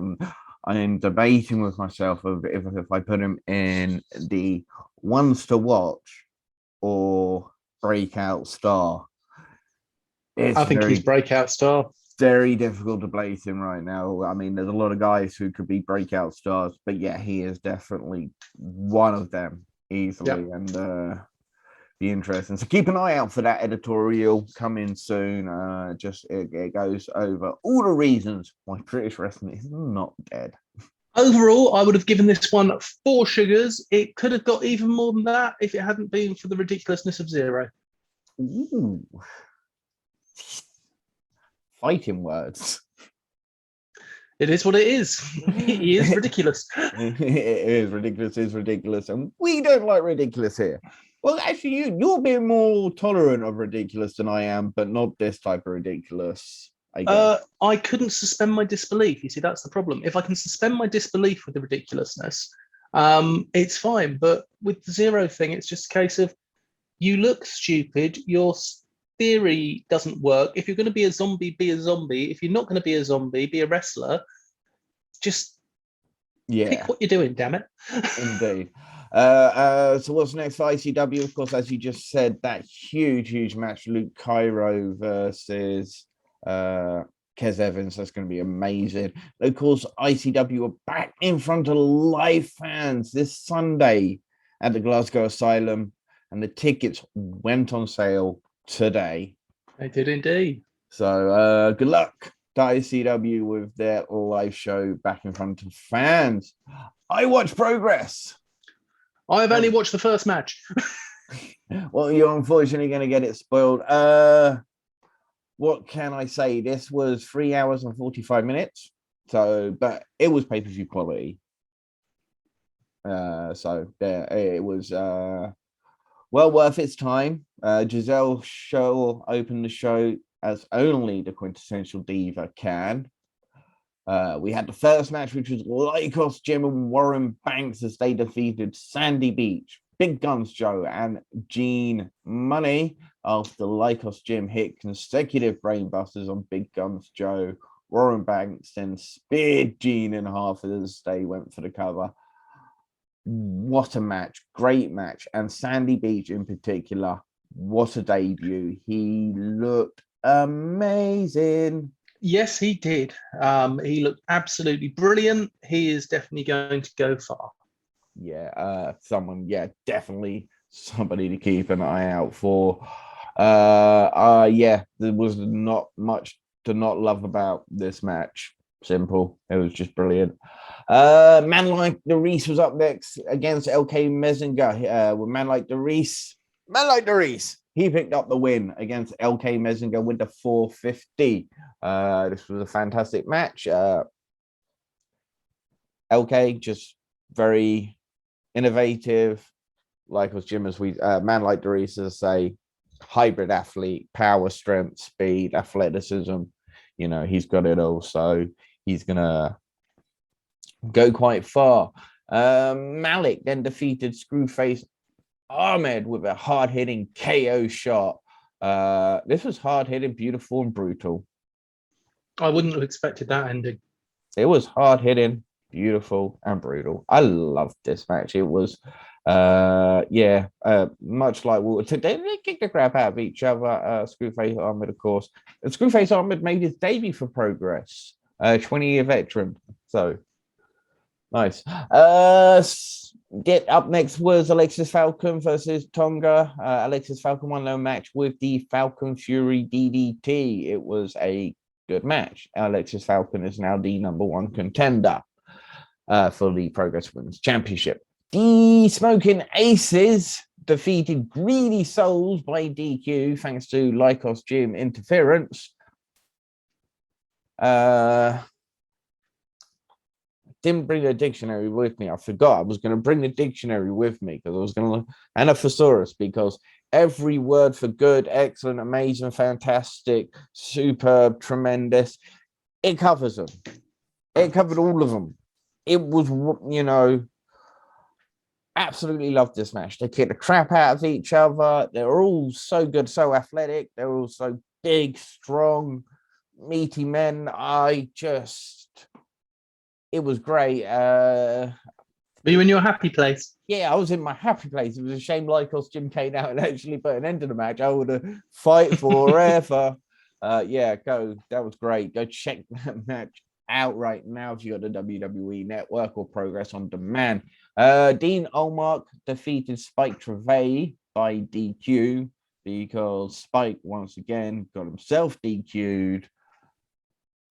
I'm debating with myself of if I put him in the ones to watch or breakout star. I think he's breakout star. Very difficult to place him right now. I mean, there's a lot of guys who could be breakout stars, but yeah, he is definitely one of them easily. Yep. And be interesting. So keep an eye out for that editorial coming soon. It goes over all the reasons why British wrestling is not dead. Overall, I would have given this one 4 sugars. It could have got even more than that if it hadn't been for the ridiculousness of Zero. Ooh. Fighting words. It is what it is. He is ridiculous. It is ridiculous. It's ridiculous. And we don't like ridiculous here. Well, actually, you're being more tolerant of ridiculous than I am, but not this type of ridiculous. I couldn't suspend my disbelief. You see, that's the problem. If I can suspend my disbelief with the ridiculousness, it's fine. But with the Zero thing, it's just a case of you look stupid. Your theory doesn't work. If you're going to be a zombie, be a zombie. If you're not going to be a zombie, be a wrestler. Just pick what you're doing, damn it. Indeed. So what's next for ICW? Of course, as you just said, that huge match, Luke Cairo versus Kes Evans. That's going to be amazing. Of course, ICW are back in front of live fans this Sunday at the Glasgow Asylum, and the tickets went on sale today. They did indeed. So good luck, ICW, with their live show back in front of fans. I watched Progress. I've only watched the first match. Well, you're unfortunately going to get it spoiled. What can I say? This was 3 hours and 45 minutes. So, but it was pay-per-view quality. So there, it was well worth its time. Giselle Show opened the show as only the quintessential diva can. We had the first match, which was Lycos Jim and Warren Banks as they defeated Sandy Beach, Big Guns Joe, and Gene Money after Lycos Jim hit consecutive brainbusters on Big Guns Joe. Warren Banks then speared Gene in half as they went for the cover. What a match. Great match. And Sandy Beach in particular, what a debut. He looked amazing. Yes, he did. He looked absolutely brilliant. He is definitely going to go far. Yeah, definitely somebody to keep an eye out for. There was not much to not love about this match. Simple. It was just brilliant. Man Like the Reese was up next against LK Mezinga. With Man Like the Reese, he picked up the win against LK Mezinga with the 450. This was a fantastic match. LK just very innovative, like was Jim, as we Man Like the Reese, as I say, hybrid athlete, power, strength, speed, athleticism. You know, he's got it all. So he's gonna go quite far. Malik then defeated Screwface Ahmed with a hard-hitting KO shot. This was hard-hitting, beautiful, and brutal. I wouldn't have expected that ending. It was hard-hitting, beautiful, and brutal. I loved this match. It was, much like they kicked the crap out of each other. Screwface Ahmed, of course. And Screwface Ahmed made his debut for Progress. 20-year veteran. So nice. Get up next was Alexis Falcon versus Tonga. Alexis Falcon won their match with the Falcon Fury DDT. It was a good match. Alexis Falcon is now the #1 contender for the Progress Women's Championship. The Smoking Aces defeated Greedy Souls by DQ thanks to Lycos Gym interference. Didn't bring a dictionary with me. I forgot I was going to bring the dictionary with me because I was going to, and a thesaurus, because every word for good, excellent, amazing, fantastic, superb, tremendous, it covers them. It covered all of them. It was, absolutely loved this match. They kicked the crap out of each other. They're all so good, so athletic. They're all so big, strong, meaty men. It was great. Were you in your happy place? Yeah, I was in my happy place. It was a shame Lycos Jim came out and actually put an end to the match. I would have fight forever. Go. That was great. Go check that match out right now if you got the WWE Network or Progress on Demand. Dean Olmark defeated Spike Trevay by DQ because Spike once again got himself DQ'd.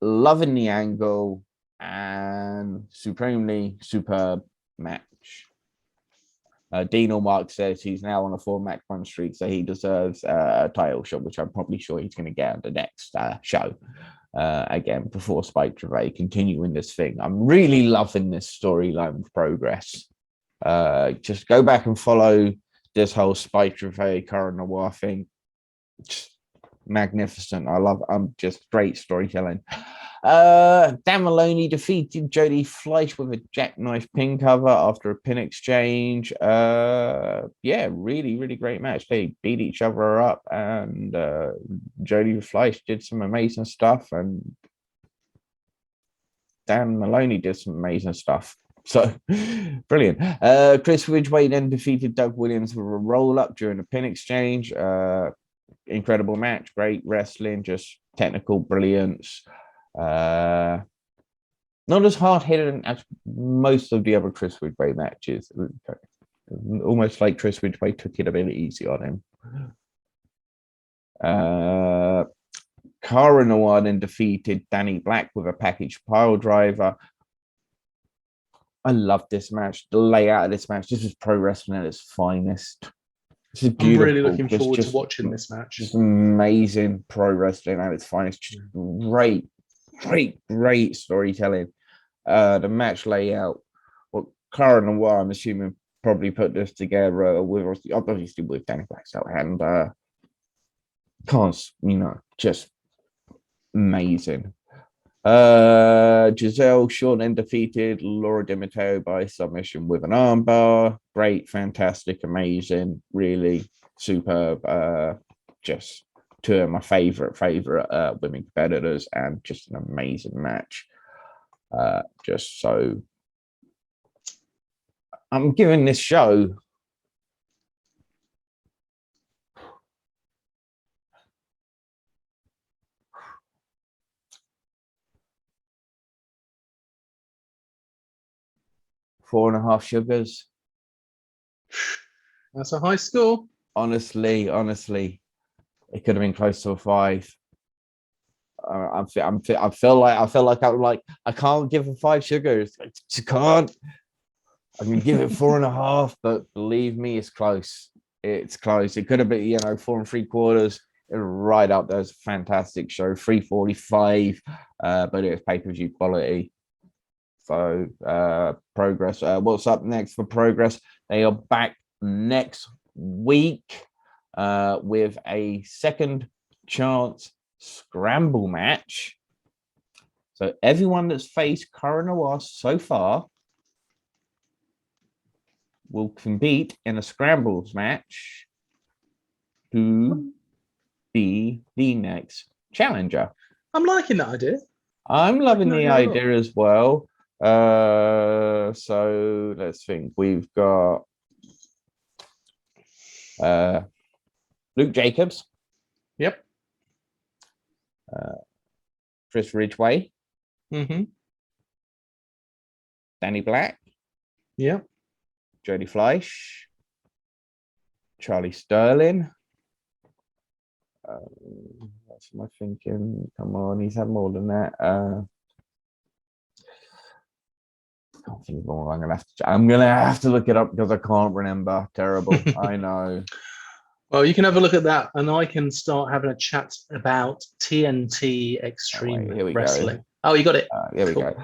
Loving the angle and supremely superb match. Dean Olmark says he's now on a 4-match win streak, so he deserves a title shot, which I'm probably sure he's going to get at the next show. Again, before Spike Trevay continuing this thing. I'm really loving this storyline with Progress. Just go back and follow this whole Spike Trevay current noir thing. Just magnificent. I'm just great storytelling. Dan Maloney defeated Jody Fleisch with a jackknife pin cover after a pin exchange. Really, really great match. They beat each other up, and Jody Fleisch did some amazing stuff, and Dan Maloney did some amazing stuff. So brilliant. Chris Ridgeway then defeated Doug Williams with a roll-up during a pin exchange. Incredible match, great wrestling, just technical brilliance. Not as hard-hitting as most of the other Chris Ridgeway matches. almost like Chris Ridgeway took it a bit easy on him. Cara Noir then defeated Danny Black with a package pile driver. I love this match. The layout of this match. This is pro wrestling at its finest. This is beautiful. I'm really looking forward to watching this match. Just amazing pro wrestling at its finest. Just great storytelling. The match layout. Well, Cara Noir, I'm assuming, probably put this together with obviously with Danny Black's out, and just amazing. Giselle Shaw then defeated Laura Di Matteo by submission with an armbar. Great, fantastic, amazing, really superb. Just two of my favorite women competitors, and just an amazing match. Just so I'm giving this show 4.5 sugars. That's a high score. Honestly, it could have been close to a 5. I feel like I can't give it 5 sugars. I just can't. I can give it 4.5, but believe me, it's close. It's close. It could have been, 4 3/4. Right up there. It's a fantastic show. 3:45, but it was pay-per-view quality. So Progress. What's up next for Progress? They are back next week with a second chance scramble match. So everyone that's faced Cara Noir so far will compete in a scrambles match to be the next challenger. I'm liking that idea. I'm loving the idea as well. So let's think. We've got Luke Jacobs. Yep. Chris Ridgeway. Mm-hmm. Danny Black. Yep. Jody Fleisch. Charlie Sterling. What am I thinking? Come on, he's had more than that. I can't think of more. I'm gonna have to look it up because I can't remember. Terrible. I know. Well, you can have a look at that, and I can start having a chat about TNT Extreme Wrestling. Go. Oh, you got it. Here we go.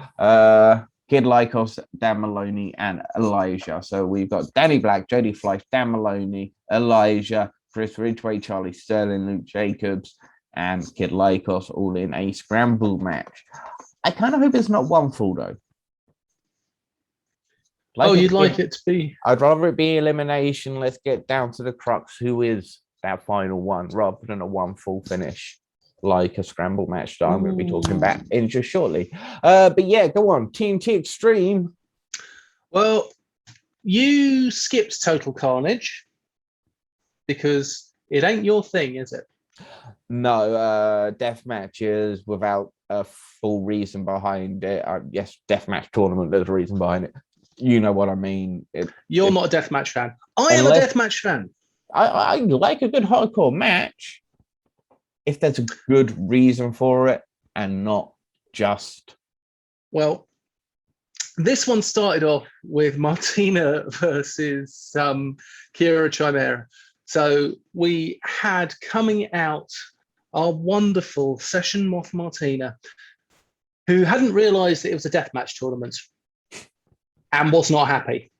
Kid Lycos, Dan Maloney, and Elijah. So we've got Danny Black, Jody Fleisch, Dan Maloney, Elijah, Chris Ridgeway, Charlie Sterling, Luke Jacobs, and Kid Lycos all in a scramble match. I kind of hope it's not one fall though. You'd like it to be? I'd rather it be elimination. Let's get down to the crux. Who is that final one, rather than a one full finish, like a scramble match that I'm going to be talking about in just shortly. But yeah, go on. TNT Extreme. Well, you skipped Total Carnage because it ain't your thing, is it? No, death matches without a full reason behind it. Yes, deathmatch tournament. There's a reason behind it. You know what I mean. You're not a deathmatch fan. I am a deathmatch fan. I like a good hardcore match if there's a good reason for it and not just. Well, this one started off with Martina versus Kira Chimera. So we had coming out our wonderful Session Moth Martina, who hadn't realised that it was a deathmatch tournament and was not happy,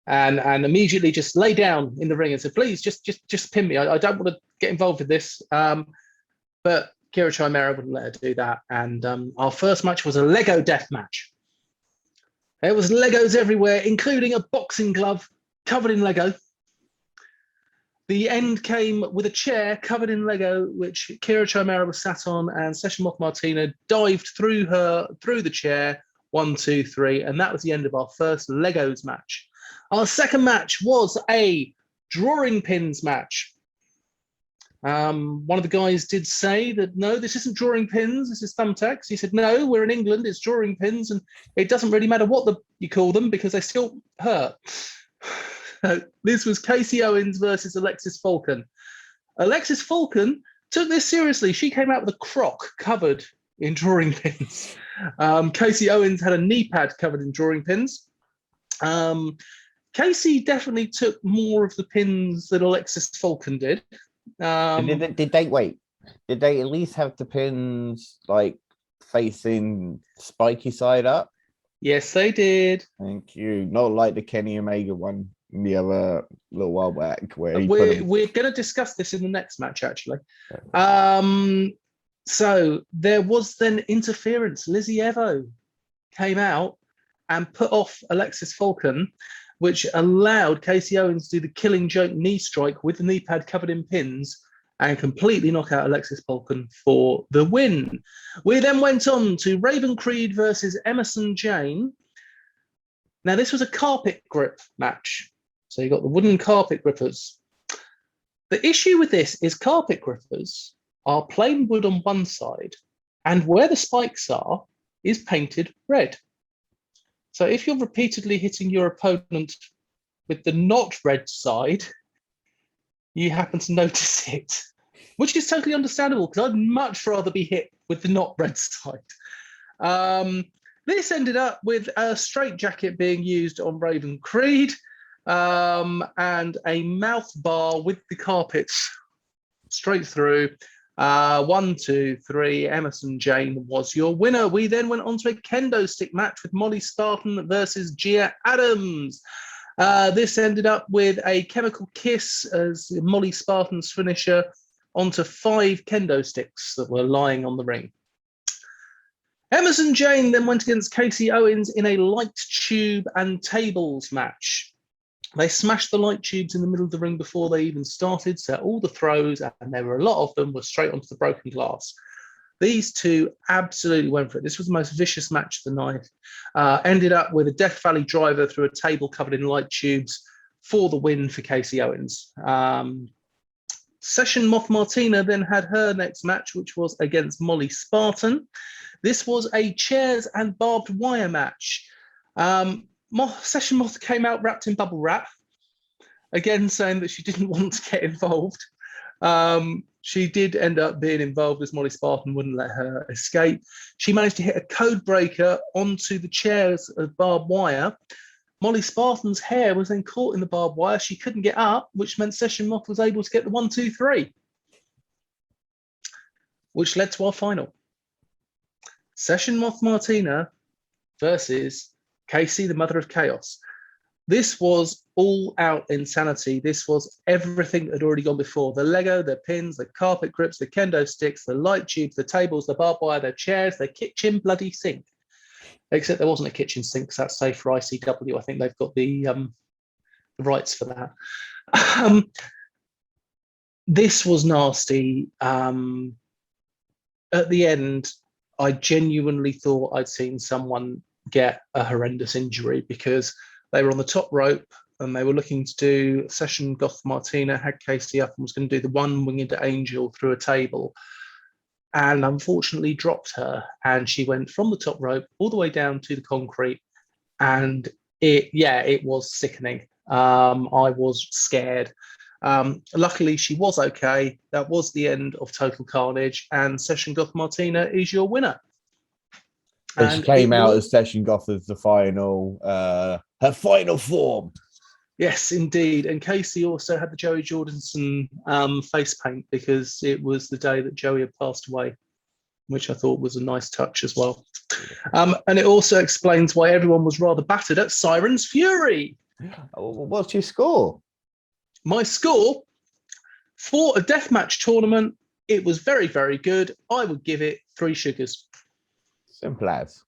and immediately just lay down in the ring and said, "Please, just pin me. I don't want to get involved with this." But Kira Chimera wouldn't let her do that, and our first match was a Lego death match. There was Legos everywhere, including a boxing glove covered in Lego. The end came with a chair covered in Lego, which Kira Chimera was sat on, and Session Moth Martina dived through the chair. 1, 2, 3, and that was the end of our first Legos match. Our second match was a drawing pins match. One of the guys did say that, no, this isn't drawing pins, this is thumbtacks. He said, no, we're in England, it's drawing pins, and it doesn't really matter what you call them because they still hurt. This was Casey Owens versus Alexis Falcon. Alexis Falcon took this seriously. She came out with a crock covered in drawing pins. Casey Owens had a knee pad covered in drawing pins. Casey definitely took more of the pins than Alexis Falcon did. Did they wait? Did they at least have the pins like facing spiky side up? Yes, they did. Thank you. Not like the Kenny Omega one the other little while back. Where we're going to discuss this in the next match, actually. So there was then interference. Lizzie Evo came out and put off Alexis Falcon, which allowed Casey Owens to do the killing joke knee strike with the knee pad covered in pins and completely knock out Alexis Falcon for the win. We then went on to Raven Creed versus Emerson Jane. Now, this was a carpet grip match. So you got the wooden carpet grippers. The issue with this is carpet grippers are plain wood on one side, and where the spikes are is painted red. So if you're repeatedly hitting your opponent with the not red side, you happen to notice it, which is totally understandable because I'd much rather be hit with the not red side. This ended up with a straitjacket being used on Raven Creed and a mouth bar with the carpets straight through. 1, 2, 3. Emerson Jane was your winner. We then went on to a kendo stick match with Molly Spartan versus Gia Adams. This ended up with a chemical kiss as Molly Spartan's finisher onto 5 kendo sticks that were lying on the ring. Emerson Jane then went against Casey Owens in a light tube and tables match. They smashed the light tubes in the middle of the ring before they even started, so all the throws, and there were a lot of them, were straight onto the broken glass. These two absolutely went for it. This was the most vicious match of the night. Ended up with a Death Valley driver through a table covered in light tubes for the win for Casey Owens. Session Moth Martina then had her next match, which was against Molly Spartan. This was a chairs and barbed wire match. Session Moth came out wrapped in bubble wrap, again saying that she didn't want to get involved. She did end up being involved as Molly Spartan wouldn't let her escape. She managed to hit a code breaker onto the chairs of barbed wire. Molly Spartan's hair was then caught in the barbed wire. She couldn't get up, which meant Session Moth was able to get the 1, 2, 3, which led to our final. Session Moth Martina versus Casey, the Mother of Chaos. This was all out insanity. This was everything that had already gone before. The Lego, the pins, the carpet grips, the kendo sticks, the light tubes, the tables, the barbed wire, the chairs, the kitchen bloody sink. Except there wasn't a kitchen sink because that's safe for ICW. I think they've got the rights for that. This was nasty. At the end, I genuinely thought I'd seen someone get a horrendous injury because they were on the top rope and they were looking to do Session Goth Martina, had Casey up and was going to do the one winged angel through a table, and unfortunately dropped her, and she went from the top rope all the way down to the concrete, and it was sickening. I was scared. Luckily she was okay. That was the end of Total Carnage, and Session Goth Martina is your winner. And she came out as Session Goth as the final, her final form. Yes, indeed. And Casey also had the Joey Jordanson face paint because it was the day that Joey had passed away, which I thought was a nice touch as well. And it also explains why everyone was rather battered at Sirens Fury. What's your score? My score for a deathmatch tournament, it was very, very good. I would give it 3 sugars. Simple as.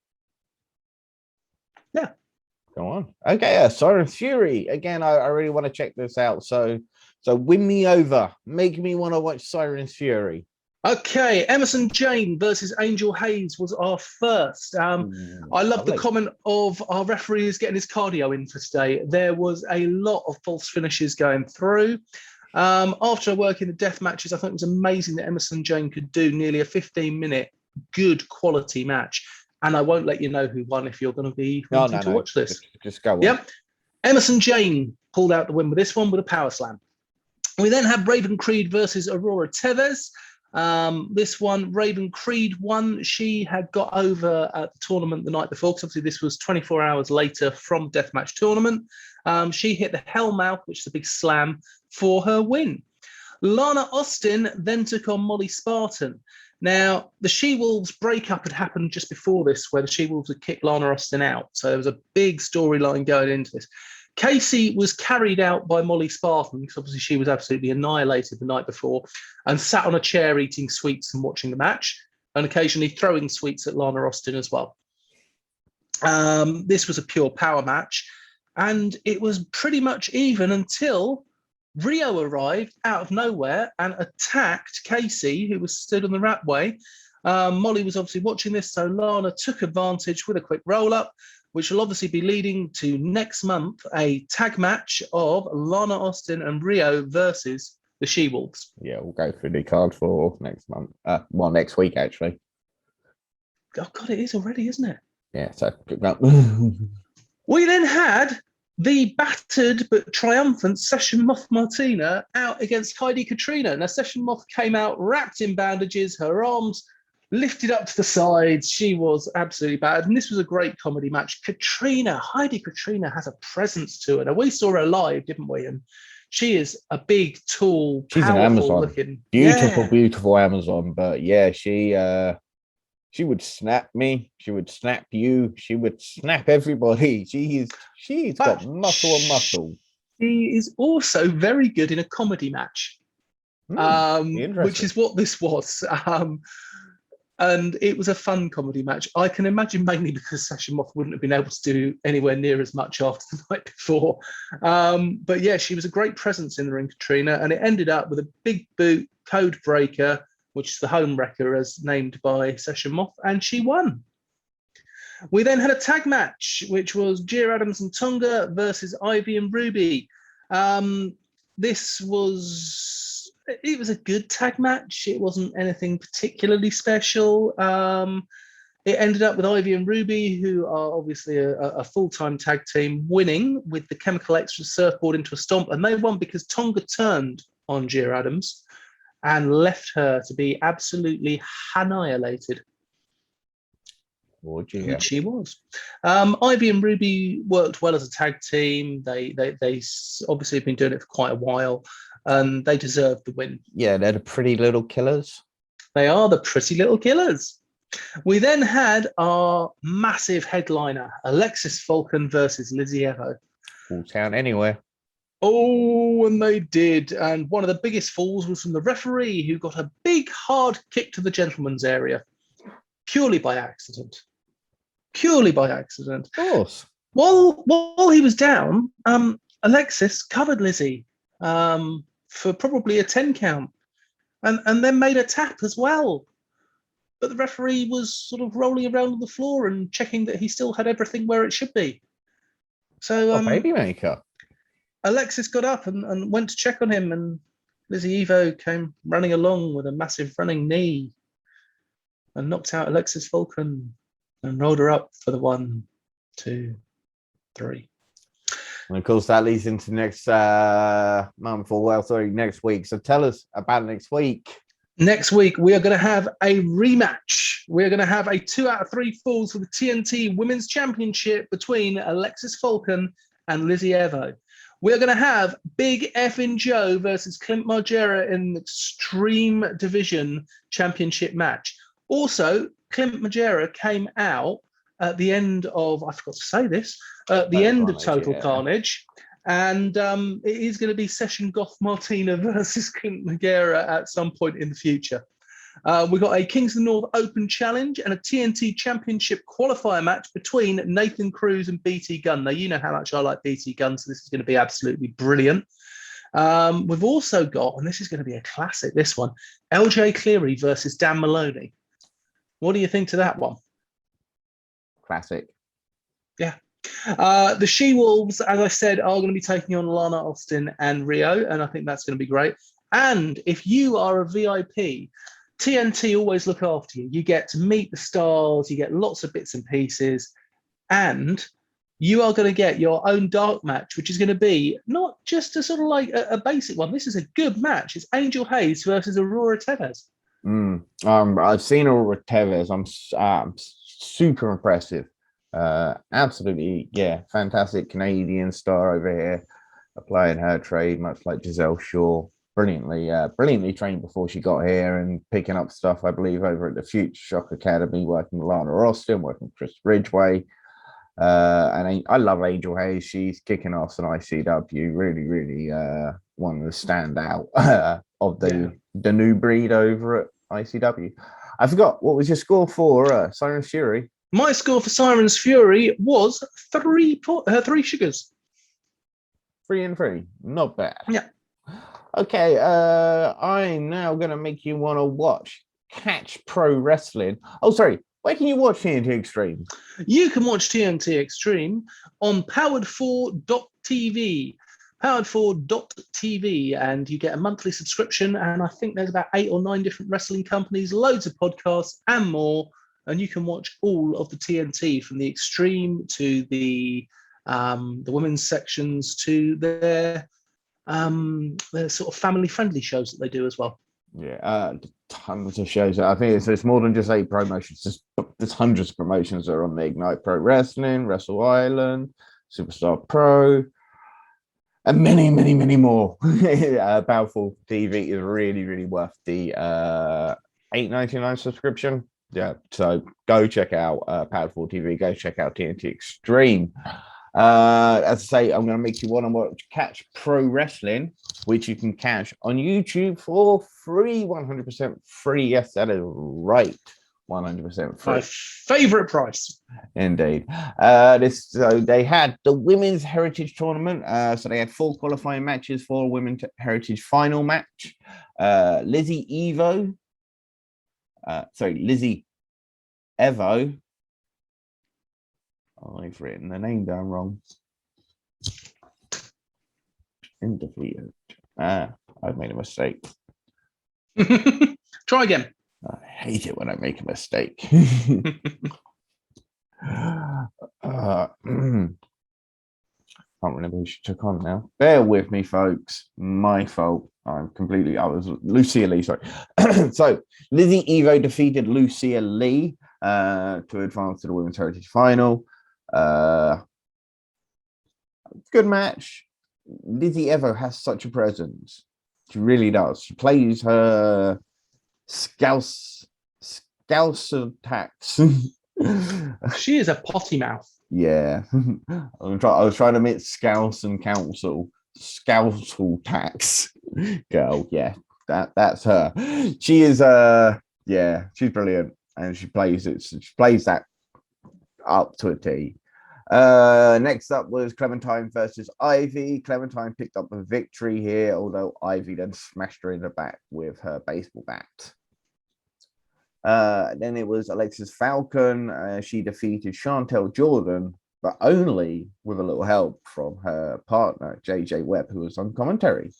Yeah. Go on. Okay, Sirens Fury. Again, I really want to check this out. So win me over. Make me want to watch Sirens Fury. Okay, Emerson Jane versus Angel Hayes was our first. I love the comment of our referee is getting his cardio in for today. There was a lot of false finishes going through. After working the death matches, I think it was amazing that Emerson Jane could do nearly a 15-minute good quality match. And I won't let you know who won if you're going to be wanting to watch this. Just go on. Yep. Emerson Jane pulled out the win with this one with a power slam. We then had Raven Creed versus Aurora Tevez. This one, Raven Creed won. She had got over at the tournament the night before, because obviously this was 24 hours later from the deathmatch tournament. She hit the Hellmouth, which is a big slam, for her win. Lana Austin then took on Molly Spartan. Now, the She-Wolves breakup had happened just before this, where the She-Wolves had kicked Lana Austin out. So there was a big storyline going into this. Casey was carried out by Molly Spartan, because obviously she was absolutely annihilated the night before, and sat on a chair eating sweets and watching the match, and occasionally throwing sweets at Lana Austin as well. This was a pure power match, and it was pretty much even until Rio arrived out of nowhere and attacked Casey, who was stood on the wrapway. Molly was obviously watching this, so Lana took advantage with a quick roll-up, which will obviously be leading to next month a tag match of Lana Austin and Rio versus the She-Wolves. Yeah, we'll go through the card for next month. Well, next week, actually. Oh, God, it is already, isn't it? Yeah, so good luck. We then had the battered but triumphant Session Moth Martina out against Heidi Katrina. Now, Session Moth came out wrapped in bandages, her arms lifted up to the sides. She was absolutely bad. And this was a great comedy match. Heidi Katrina has a presence to her. Now, we saw her live, didn't we? And she is a big, tall, she's an Amazon. looking. Beautiful Amazon. But yeah, she would snap me. She would snap you. She would snap everybody. She's got muscle and muscle. She is also very good in a comedy match, which is what this was. And it was a fun comedy match. I can imagine mainly because Session Moth wouldn't have been able to do anywhere near as much after the night before. But yeah, she was a great presence in the ring, Katrina, and it ended up with a big boot code breaker, which is the home wrecker as named by Session Moth, and she won. We then had a tag match, which was Jira Adams and Tonga versus Ivy and Ruby. It was a good tag match. It wasn't anything particularly special. It ended up with Ivy and Ruby, who are obviously a full-time tag team, winning with the Chemical Extra surfboard into a stomp. And they won because Tonga turned on Jira Adams and left her to be absolutely annihilated. Which she was. Ivy and Ruby worked well as a tag team. They obviously have been doing it for quite a while, and they deserved the win. Yeah, they're the pretty little killers. They are the pretty little killers. We then had our massive headliner, Alexis Falcon versus Lizzie Evo. Full town anywhere. Oh, and they did. And one of the biggest falls was from the referee, who got a big, hard kick to the gentleman's area, purely by accident. Purely by accident. Of course. While he was down, Alexis covered Lizzie for probably a 10 count and then made a tap as well. But the referee was sort of rolling around on the floor and checking that he still had everything where it should be. So baby maker. Alexis got up and went to check on him, and Lizzie Evo came running along with a massive running knee and knocked out Alexis Falcon and rolled her up for the 1, 2, 3. And of course, that leads into next next week. So tell us about next week. Next week, we are going to have a rematch. We're going to have a 2 out of 3 falls for the TNT Women's Championship between Alexis Falcon and Lizzie Evo. We're going to have Big Effin' Joe versus Clint Margera in the Extreme Division Championship match. Also, Clint Margera came out at the end of, I forgot to say this, at the end of Total Carnage. And it is going to be Session Goth Martina versus Clint Margera at some point in the future. We've got a Kings of the North Open Challenge and a TNT Championship qualifier match between Nathan Cruz and BT Gunn. Now, you know how much I like BT Gunn, so this is going to be absolutely brilliant. We've also got, and this is going to be a classic, this one, Lj Cleary versus Dan Maloney. What do you think to that one? Classic. Yeah. The She-Wolves, as I said, are going to be taking on Lana Austin and Rio, and I think that's going to be great. And if you are a VIP, TNT always look after you. You get to meet the stars, you get lots of bits and pieces, and you are going to get your own dark match, which is going to be not just a sort of like a basic one. This is a good match. It's Angel Hayes versus Aurora Tevez. I've seen Aurora Tevez. I'm super impressive. Absolutely, yeah, fantastic Canadian star over here, applying her trade, much like Giselle Shaw. Brilliantly trained before she got here and picking up stuff, I believe, over at the Future Shock Academy, working with Lana Austin, working with Chris Ridgeway. And I love Angel Hayes. She's kicking off an ICW. Really, one of the standout of the new breed over at ICW. I forgot, what was your score for Sirens Fury? My score for Sirens Fury was 3 sugars. 3 and 3, not bad. Yeah. Okay, I'm now going to make you want to watch Catch Pro Wrestling. Oh, sorry. Where can you watch TNT Extreme? You can watch TNT Extreme on powered4.tv. Powered4.tv, and you get a monthly subscription. And I think there's about 8 or 9 different wrestling companies, loads of podcasts, and more. And you can watch all of the TNT from the Extreme to the women's sections to their sort of family-friendly shows that they do as well. Yeah, tons of shows. I think it's more than just 8 promotions. There's hundreds of promotions that are on the Ignite Pro Wrestling, Wrestle Island, Superstar Pro, and many more. Powerful TV is really worth the $8.99 subscription. Yeah, so go check out Powerful TV. Go check out TNT Extreme. As I say, I'm going to make you want to watch Catch Pro Wrestling, which you can catch on YouTube for free, 100% free. Yes, that is right, 100% free. My favorite price. Indeed. So they had the Women's Heritage Tournament. So they had 4 qualifying matches for a Women's Heritage final match. Lizzie Evo. Lizzie Evo. I've written the name down wrong. Undefeated. I've made a mistake. Try again. I hate it when I make a mistake. Can't remember who she took on now. Bear with me, folks. My fault. I was Lucia Lee, sorry. So Lizzie Evo defeated Lucia Lee to advance to the Women's Heritage Final. Good match. Lizzie Evo has such a presence. She really does. She plays her scouse attacks. She is a potty mouth. Yeah. I was trying to mix scouse and council. Scousal tax. Girl, yeah. That's her. She is she's brilliant. And she plays it. She plays that up to a T. Next up was Clementine versus Ivy. Clementine picked up the victory here, although Ivy then smashed her in the back with her baseball bat. Then it was Alexis Falcon. She defeated Chantel Jordan, but only with a little help from her partner, JJ Webb, who was on commentary.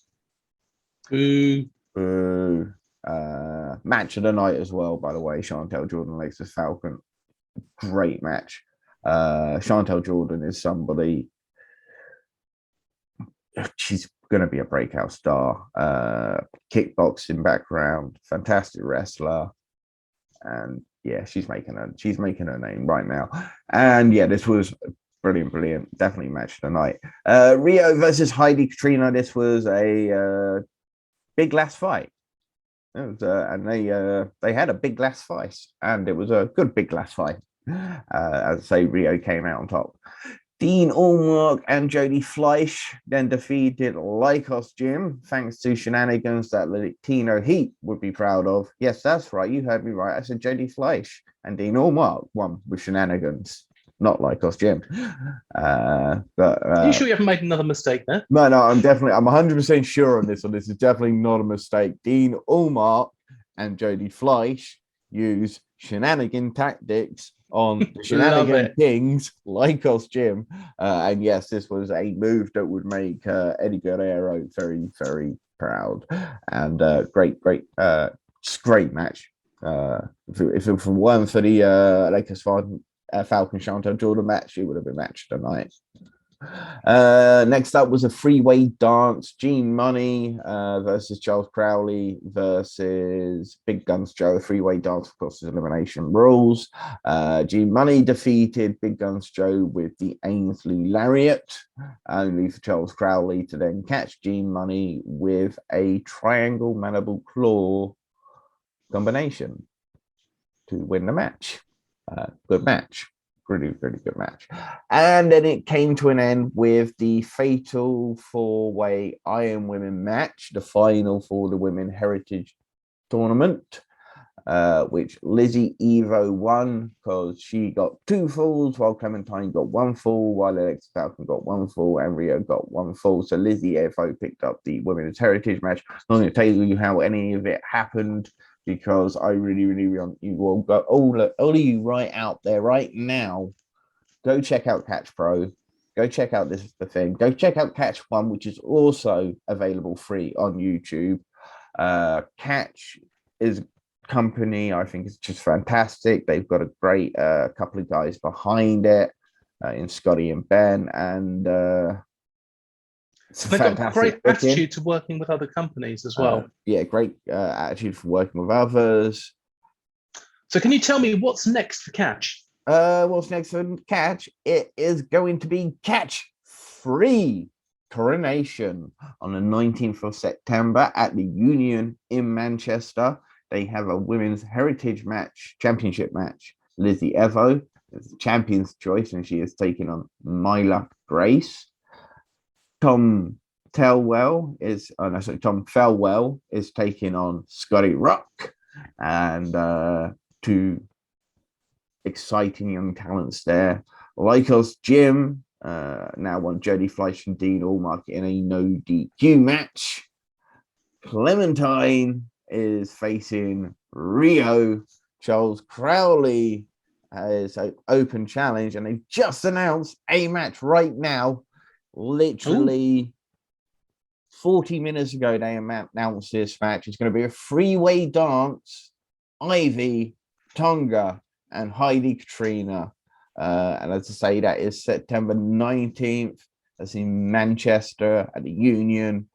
Boo. Match of the night as well, by the way. Chantel Jordan, Alexis Falcon. Great match. Chantel Jordan is somebody, she's going to be a breakout star. Kickboxing background, fantastic wrestler, and yeah, she's making her name right now. And yeah, this was brilliant, definitely match of the night. Rio versus Heidi Katrina. This was a big last fight. It was, and they had a big last fight, and it was a good big last fight. As I say, Rio came out on top. Dean Allmark and Jody Fleisch then defeated Lycos Jim, thanks to shenanigans that Latino Heat would be proud of. Yes, that's right. You heard me right. I said Jody Fleisch and Dean Allmark won with shenanigans, not Lycos Jim. You sure you haven't made another mistake there? No, I'm 100% sure on this one. This is definitely not a mistake. Dean Allmark and Jody Fleisch use shenanigan tactics on the Shenanigan Kings, Lycos Jim. And yes, this was a move that would make Eddie Guerrero very, very proud. And great match. If it weren't for the Falcon Chantal Jordan match, she would have been match of the night. Next up was a three-way dance. Gene Money versus Charles Crowley versus Big Guns Joe. A three-way dance, of course, is elimination rules. Gene Money defeated Big Guns Joe with the Ainsley Lariat, only for Charles Crowley to then catch Gene Money with a triangle mandible claw combination to win the match. Good match. Really, really good match. And then it came to an end with the fatal four-way Iron Women match, the final for the Women Heritage Tournament, which Lizzie Evo won because she got 2 falls, while Clementine got 1 fall, while Alexis Falcon got 1 fall, and Rio got 1 fall. So Lizzie Evo picked up the Women's Heritage match. I'm not going to tell you how any of it happened, because I really want you all go, all of you right out there right now, go check out Catch Pro, go check out This Is the Thing, go check out Catch One, which is also available free on YouTube. Catch is company, I think, is just fantastic. They've got a great couple of guys behind it, in Scotty and Ben, and they've got great attitude to working with other companies as well. Yeah, great attitude for working with others. So can you tell me what's next for Catch? What's next for Catch? It is going to be Catch 3 Coronation on the 19th of September at the Union in Manchester. They have a women's heritage match, championship match. Lizzie Evo is the champion's choice, and she is taking on Myla Grace. Tom Felwell is taking on Scotty Rock, and 2 exciting young talents there. Lycos Jim now want Jodie Fleisch and Dean Allmark in a no DQ match. Clementine is facing Rio. Charles Crowley has an open challenge, and they just announced a match right now. Literally 40 minutes ago, they announced this match. It's going to be a 3-way dance. Ivy, Tonga, and Heidi Katrina. And as I say, that is September 19th. That's in Manchester at the Union.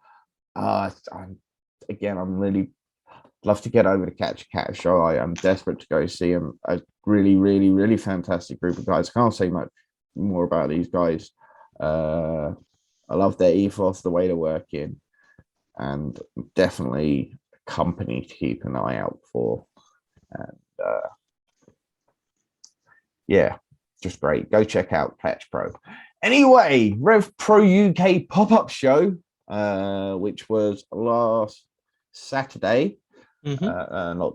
I'm really love to get over to Catch a Cat show. I am desperate to go see them. A really fantastic group of guys. I can't say much more about these guys. I love their ethos, the way they're working, and definitely a company to keep an eye out for. And yeah, just great. Go check out Catch Pro. Anyway, Rev Pro UK pop-up show, which was last Saturday. Not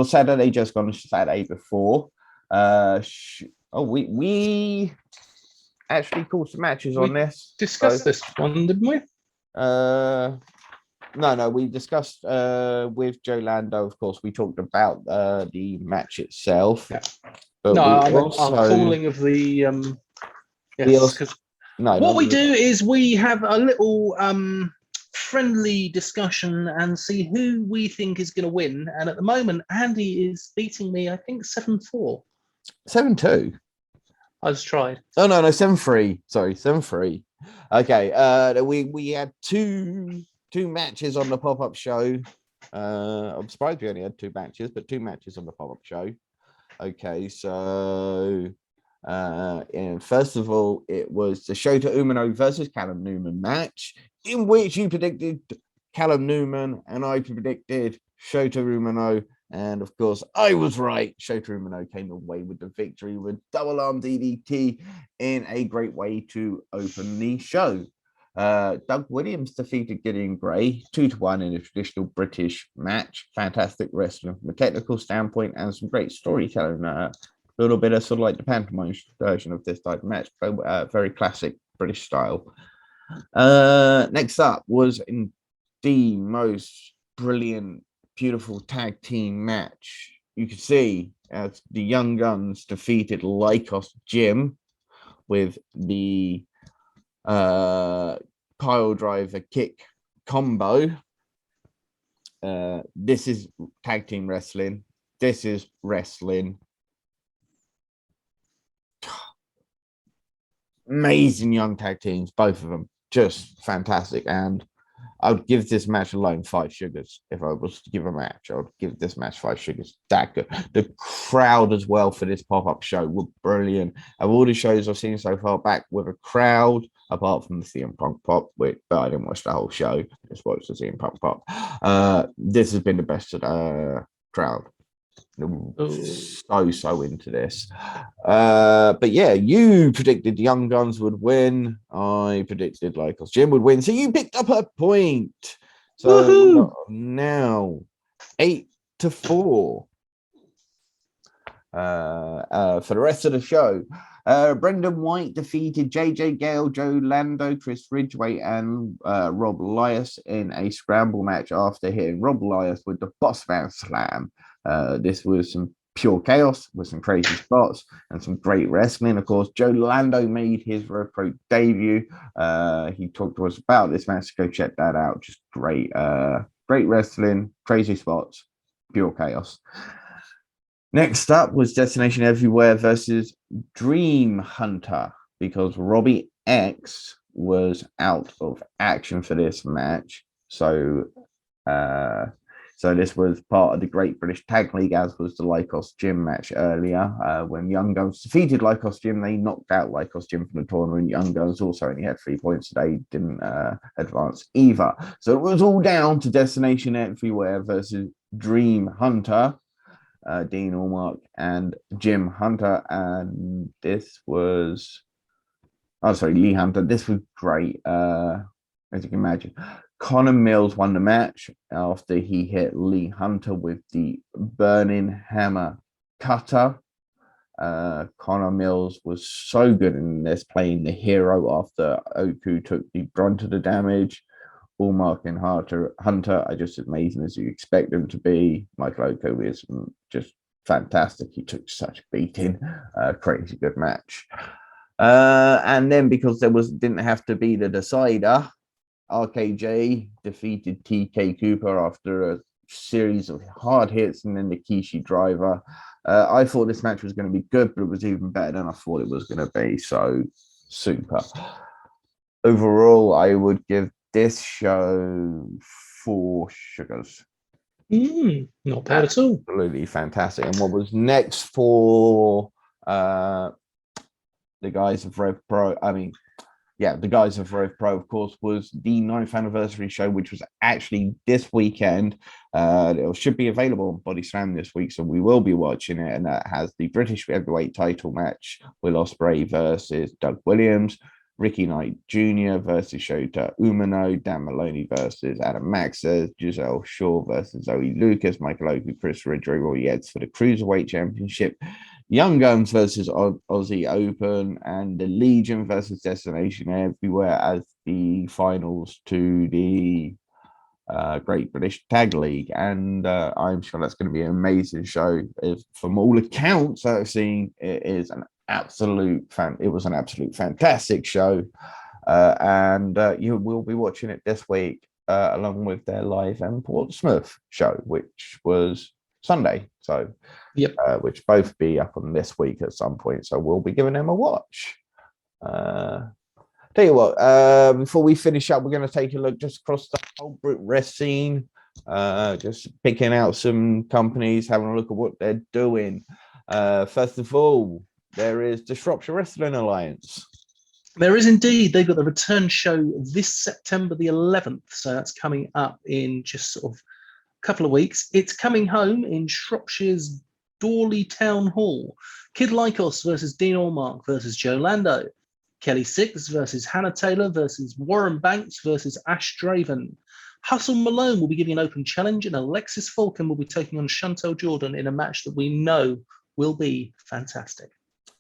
Saturday, just gone Saturday before. We actually called some matches on this. Discussed this one, didn't we? No, we discussed with Joe Lando, of course. We talked about the match itself. Yeah. But our calling of the what we do is we have a little friendly discussion and see who we think is going to win. And at the moment, Andy is beating me, I think, 7-4. 7-2. I just tried. Oh, no, 7-3. Sorry, 7-3. Okay, we had two matches on the pop-up show. I'm surprised we only had 2 matches, but 2 matches on the pop-up show. Okay, so first of all, it was the Shota Umino versus Callum Newman match, in which you predicted Callum Newman and I predicted Shota Umino. And of course, I was right. Shota Umino came away with the victory with double arm DDT in a great way to open the show. Doug Williams defeated Gideon Gray 2-1 in a traditional British match. Fantastic wrestling from a technical standpoint and some great storytelling. A little bit of sort of like the pantomime version of this type of match, but very classic British style. Next up was in the most brilliant, beautiful tag team match. You can see as the Young Guns defeated Lycos Jim with the pile driver kick combo. This is tag team wrestling. This is wrestling. amazing young tag teams, both of them, just fantastic. And I would give this match alone 5 sugars. If I was to give a match, I would give this match 5 sugars. That good. The crowd as well for this pop-up show were brilliant. Of all the shows I've seen so far, back with a crowd, apart from the CM Punk pop, but I didn't watch the whole show. Just watched the CM Punk pop. This has been the best of the crowd. So into this. But yeah, you predicted Young Guns would win. I predicted Lycos Jim would win. So you picked up a point. So now 8-4. For the rest of the show, Brendan White defeated JJ Gale, Joe Lando, Chris Ridgeway, and Rob Elias in a scramble match after hitting Rob Elias with the Boss Man Slam. This was some pure chaos with some crazy spots and some great wrestling. Of course, Joe Lando made his Rev Pro debut. He talked to us about this match. Go check that out. Just great, great wrestling, crazy spots, pure chaos. Next up was Destination Everywhere versus Dream Hunter, because Robbie X was out of action for this match. So this was part of the Great British Tag League, as was the Lycos Jim match earlier. When Young Guns defeated Lycos Jim, they knocked out Lycos Jim from the tournament. Young Guns also only had 3 points. They didn't advance either. So it was all down to Destination Everywhere versus Dream Hunter. Dean Allmark and Jim Hunter, and this was Lee Hunter. This was great, as you can imagine. Connor Mills won the match after he hit Lee Hunter with the Burning Hammer Cutter. Connor Mills was so good in this, playing the hero after Oku took the brunt of the damage. Allmark and Hunter are just as amazing as you expect them to be. Michael Oko is just fantastic. He took such a beating. Crazy good match. And then, because didn't have to be the decider, RKJ defeated TK Cooper after a series of hard hits and then the Kishi driver. I thought this match was going to be good, but it was even better than I thought it was going to be. So super. Overall, I would give this show 4 sugars. Not bad at all. Absolutely fantastic. And what was next for the guys of Rev Pro? The guys of Rev Pro, of course, was the 9th anniversary show, which was actually this weekend. It should be available on Body Slam this week, so we will be watching it. And that has the British Heavyweight title match, Will Ospreay versus Doug Williams, Ricky Knight Jr. versus Shota Umino, Dan Maloney versus Adam Maxer, Giselle Shaw versus Zoe Lucas, Michael Oku, Chris Ridgeway, Roy Yates for the Cruiserweight Championship, Young Guns versus Aussie Open, and the Legion versus Destination Everywhere as the finals to the Great British Tag League. And I'm sure that's going to be an amazing show. From all accounts that I've seen, it was an absolute fantastic show. And you will be watching it this week along with their live and Portsmouth show, which was Sunday. So which both be up on this week at some point. So we'll be giving them a watch. Tell you what, before we finish up, we're going to take a look just across the whole Brit Wres scene, just picking out some companies, having a look at what they're doing. First of all, there is the Shropshire Wrestling Alliance. There is indeed. They've got the return show this September the 11th, so that's coming up in just sort of a couple of weeks. It's coming home in Shropshire's Dorley Town Hall. Kid Lycos versus Dean Allmark versus Joe Lando. Kelly Six versus Hannah Taylor versus Warren Banks versus Ash Draven. Hustle Malone will be giving an open challenge, and Alexis Falcon will be taking on Chantel Jordan in a match that we know will be fantastic.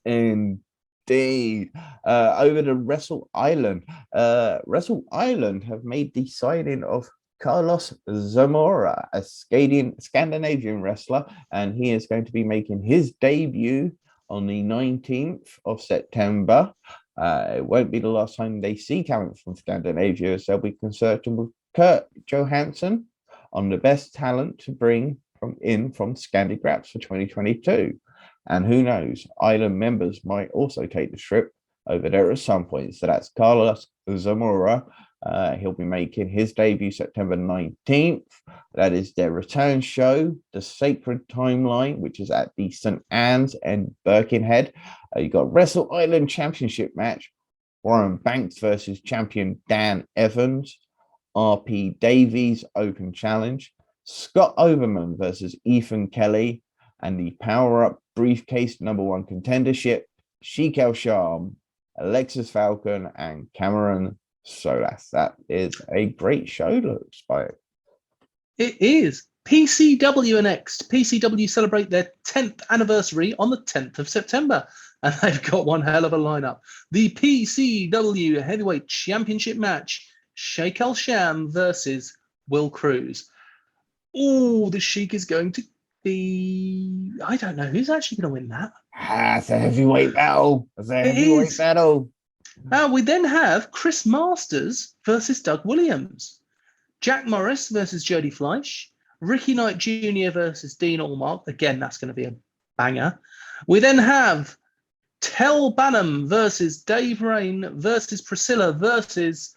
Indeed. Over to Wrestle Island. Wrestle Island have made the signing of Carlos Zamora, a Scandinavian wrestler, and he is going to be making his debut on the 19th of September. It won't be the last time they see talent from Scandinavia, as they'll be consulting with Kurt Johansson on the best talent to bring from Scandi Graps for 2022. And who knows, Island members might also take the trip over there at some point. So that's Carlos Zamora. He'll be making his debut September 19th. That is their return show, The Sacred Timeline, which is at the St. Anne's and Birkenhead. You got Wrestle Island Championship match, Warren Banks versus champion Dan Evans, RP Davies Open Challenge, Scott Overman versus Ethan Kelly, and the Power Up Briefcase #1 contendership, Sheik El Sham, Alexis Falcon, and Cameron Solas. That is a great show, looks like. It is. PCW next. PCW celebrate their 10th anniversary on the 10th of September, and they've got one hell of a lineup. The PCW Heavyweight Championship match, Sheik El Sham versus Will Cruz. Oh, the Sheik is going to be... I don't know. Who's actually going to win that? It's a heavyweight battle. It's a heavyweight battle. We then have Chris Masters versus Doug Williams. Jack Morris versus Jody Fleisch. Ricky Knight Jr. versus Dean Allmark. Again, that's going to be a banger. We then have Tel Bannum versus Dave Rain versus Priscilla versus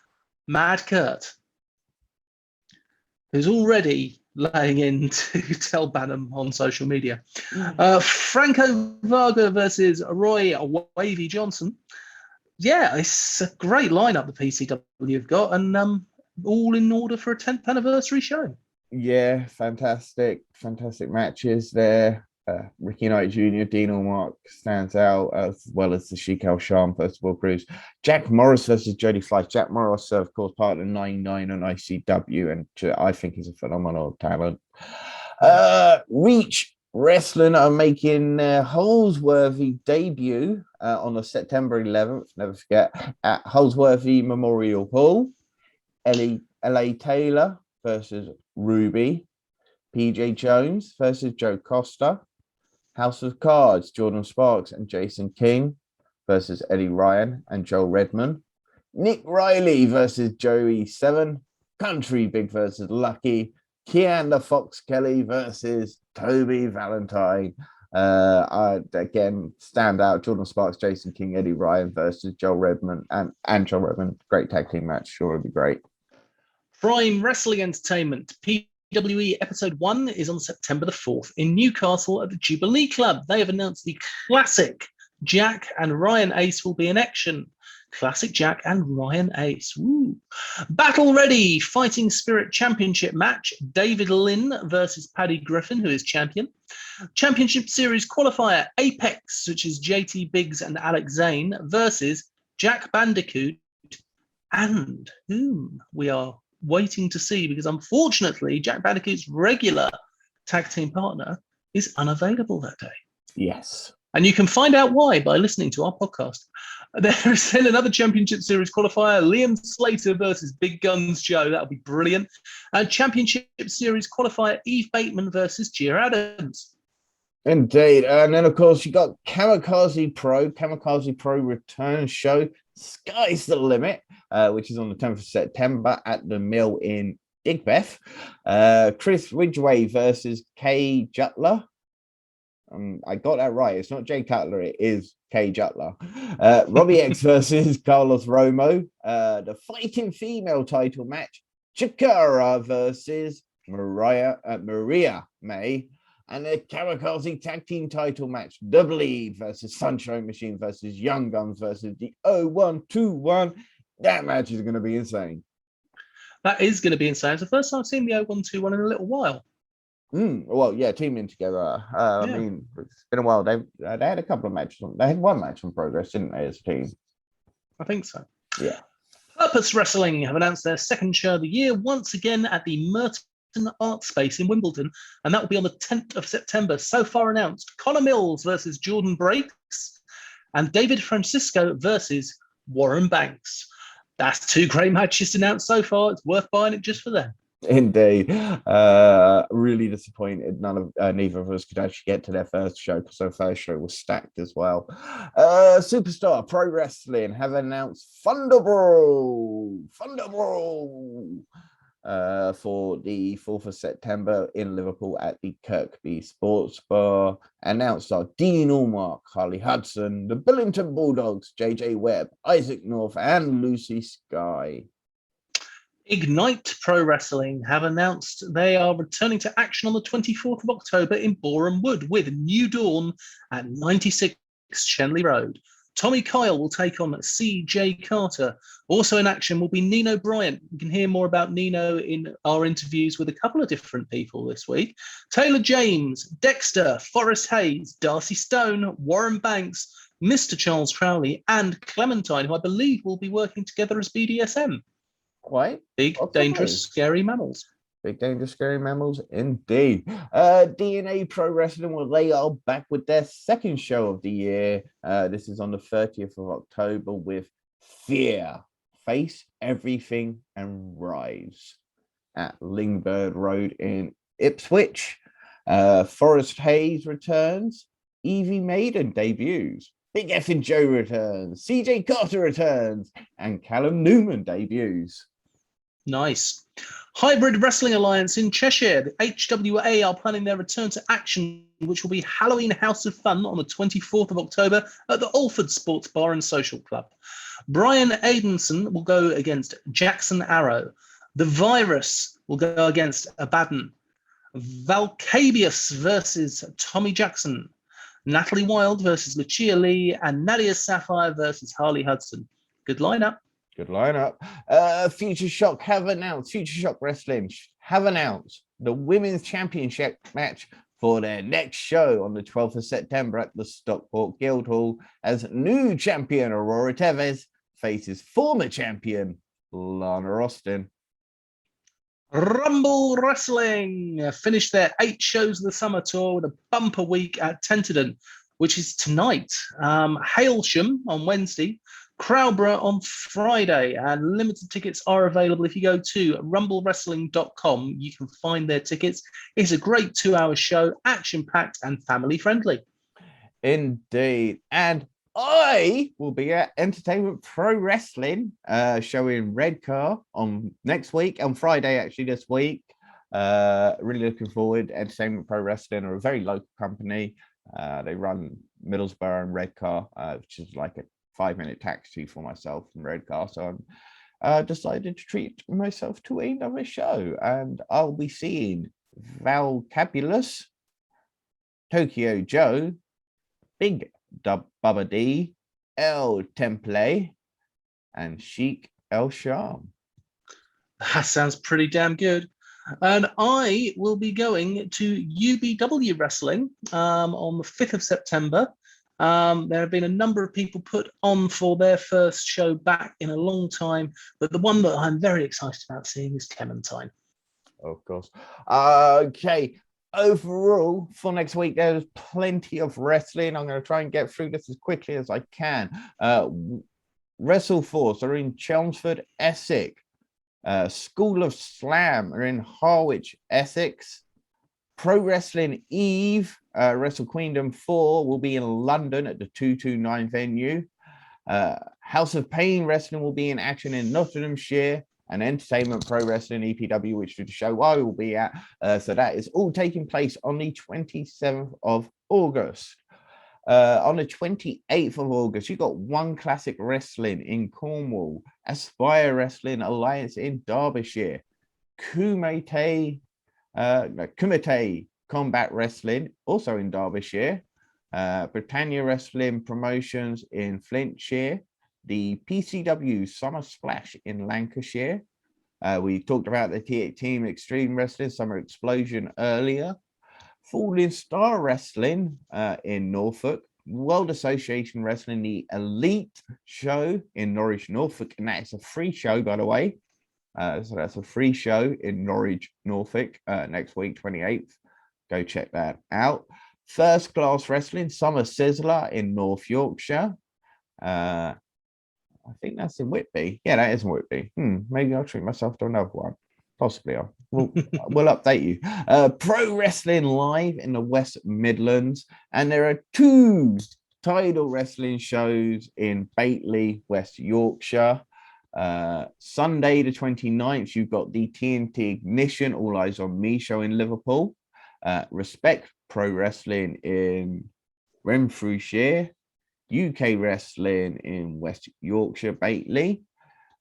Mad Kurt, who's already laying into Tel Bannum on social media. Franco Varga versus Roy Wavy Johnson. Yeah, it's a great lineup the PCW have got, and all in order for a 10th anniversary show. Yeah, fantastic matches there. Ricky Knight Jr., Dean Allmark stands out, as well as the Sheik El Sham versus Will Cruz. Jack Morris versus Jody Fleisch. Jack Morris, of course, part of 99 on ICW, and I think he's a phenomenal talent. Reach Wrestling are making their Holsworthy debut on the September 11th, never forget, at Holsworthy Memorial Hall. LA Taylor versus Ruby. PJ Jones versus Joe Costa. House of Cards, Jordan Sparks and Jason King versus Eddie Ryan and Joel Redman. Nick Riley versus Joey Seven. Country Big versus Lucky. Keanda Fox Kelly versus Toby Valentine. Again, stand out. Jordan Sparks, Jason King, Eddie Ryan versus Joel Redman and Joel Redman. Great tag team match. Sure, it'll be great. Prime Wrestling Entertainment. PWE Episode 1 is on September the 4th in Newcastle at the Jubilee Club. They have announced the classic Jack and Ryan Ace will be in action. Classic Jack and Ryan Ace. Woo. Battle Ready Fighting Spirit Championship match. David Lynn versus Paddy Griffin, who is champion. Championship Series qualifier Apex, which is JT Biggs and Alex Zane, versus Jack Bandicoot, and whom we are waiting to see, because unfortunately Jack Bandicoot's regular tag team partner is unavailable that day. Yes. And you can find out why by listening to our podcast. There is then another Championship Series qualifier, Liam Slater versus Big Guns Joe. That'll be brilliant. And Championship Series qualifier, Eve Bateman versus Jira Adams. Indeed. And then, of course, you got Kamikaze Pro return show, Sky's the Limit, which is on the 10th of September at the Mill in Digbeth. Chris Ridgeway versus Kay Jutler. I got that right. It's not Jay Cutler. It is Kay Jutler. Robbie X versus Carlos Romo. The Fighting Female title match, Chikara versus Maria May. And the Kamikaze Tag Team title match, Double E versus Sunshine Machine versus Young Guns versus the 0121. That match is going to be insane. That is going to be insane. It's the first time I've seen the 0121 in a little while. Well, yeah, teaming together. I mean, it's been a while. They had a couple of matches. They had one match on Progress, didn't they, as a team? I think so. Yeah. Purpose Wrestling have announced their second show of the year, once again at the Merton Art Space in Wimbledon, and that will be on the 10th of September. So far announced, Connor Mills versus Jordan Breaks and David Francisco versus Warren Banks. That's two great matches announced so far. It's worth buying it just for them. Indeed. Really disappointed neither of us could actually get to their first show, because their first show was stacked as well. Superstar Pro Wrestling have announced Thunderbro. for the 4th of September in Liverpool at the Kirkby Sports Bar. Announced are Dean Allmark, Harley Hudson, the Billington Bulldogs, JJ Webb, Isaac North, and Lucy Sky. Ignite Pro Wrestling have announced they are returning to action on the 24th of October in Boreham Wood with New Dawn at 96 Shenley Road. Tommy Kyle will take on CJ Carter. Also in action will be Nino Bryant. You can hear more about Nino in our interviews with a couple of different people this week. Taylor James, Dexter, Forrest Hayes, Darcy Stone, Warren Banks, Mr. Charles Crowley, and Clementine, who I believe will be working together as BDSM. Quite big, dangerous, scary mammals. Big, dangerous, scary mammals, indeed. DNA Pro Wrestling, well, they are back with their second show of the year. This is on the 30th of October with Fear, Face Everything and Rise at Lingbird Road in Ipswich. Forrest Hayes returns. Evie Maiden debuts. Big Effin' Joe returns. CJ Carter returns. And Callum Newman debuts. Nice. Hybrid Wrestling Alliance in Cheshire. The HWA are planning their return to action, which will be Halloween House of Fun on the 24th of October at the Alford Sports Bar and Social Club. Brian Aidenson will go against Jackson Arrow. The Virus will go against Abaddon. Valcabius versus Tommy Jackson. Natalie Wilde versus Lucia Lee. And Nadia Sapphire versus Harley Hudson. Good lineup. Good lineup. Future Shock Wrestling have announced the Women's Championship match for their next show on the 12th of September at the Stockport Guildhall as new champion Aurora Tevez faces former champion Lana Austin. Rumble Wrestling finished their 8 shows of the summer tour with a bumper week at Tenterden, which is tonight. Hailsham on Wednesday, Crowborough on Friday, and limited tickets are available. If you go to rumblewrestling.com, you can find their tickets. It's a great 2-hour show, action-packed and family-friendly. Indeed. And I will be at Entertainment Pro Wrestling, showing Redcar on next week, on Friday, actually, this week. Really looking forward. Entertainment Pro Wrestling are a very local company. They run Middlesbrough and Redcar, which is like a 5-minute taxi for myself from Redcar. So I decided to treat myself to another show, and I'll be seeing Valcabulous, Tokyo Joe, Big Bubba D, El Temple, and Sheik El Sham. That sounds pretty damn good. And I will be going to UBW Wrestling on the 5th of September. There have been a number of people put on for their first show back in a long time, but the one that I'm very excited about seeing is Clementine. Of course. Okay. Overall, for next week, there's plenty of wrestling. I'm going to try and get through this as quickly as I can. WrestleForce are in Chelmsford, Essex. School of Slam are in Harwich, Essex. Pro Wrestling Eve, Wrestle Queendom 4 will be in London at the 229 venue. House of Pain Wrestling will be in action in Nottinghamshire, and Entertainment Pro Wrestling EPW, which is the show I will be at. So that is all taking place on the 27th of August. On the 28th of August, you got One Classic Wrestling in Cornwall, Aspire Wrestling Alliance in Derbyshire, Kumite Combat Wrestling, also in Derbyshire, Britannia Wrestling Promotions in Flintshire, the PCW Summer Splash in Lancashire. We talked about the Team Extreme Wrestling Summer Explosion earlier. Falling Star Wrestling in Norfolk, World Association Wrestling, the Elite Show in Norwich, Norfolk, and that is a free show, by the way. So that's a free show in Norwich, Norfolk, next week, 28th. Go check that out. First Class Wrestling, Summer Sizzler in North Yorkshire. I think that's in Whitby. Yeah, that is in Whitby. Maybe I'll treat myself to another one. Possibly. We'll update you. Pro Wrestling Live in the West Midlands. And there are 2 Tidal Wrestling shows in Bately, West Yorkshire. Sunday the 29th, you've got the TNT Ignition All Eyes on Me show in Liverpool. Respect Pro Wrestling in Renfrewshire. UK Wrestling in West Yorkshire, Baitley.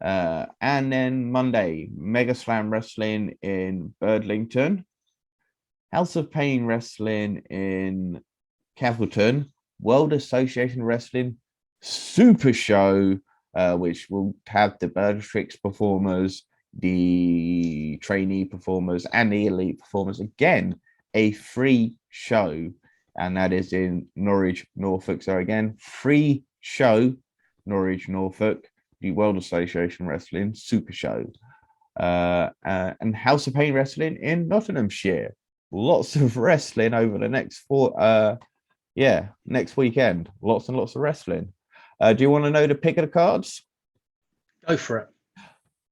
And then Monday, Mega Slam Wrestling in Birdlington. House of Pain Wrestling in Cavilton. World Association Wrestling Super Show, which will have the Birdtrix performers, the trainee performers, and the elite performers. Again, a free show, and that is in Norwich, Norfolk. So again, free show, Norwich, Norfolk, the World Association Wrestling Super Show. And House of Pain Wrestling in Nottinghamshire. Lots of wrestling over the next next weekend. Lots and lots of wrestling. Do you want to know the pick of the cards? Go for it.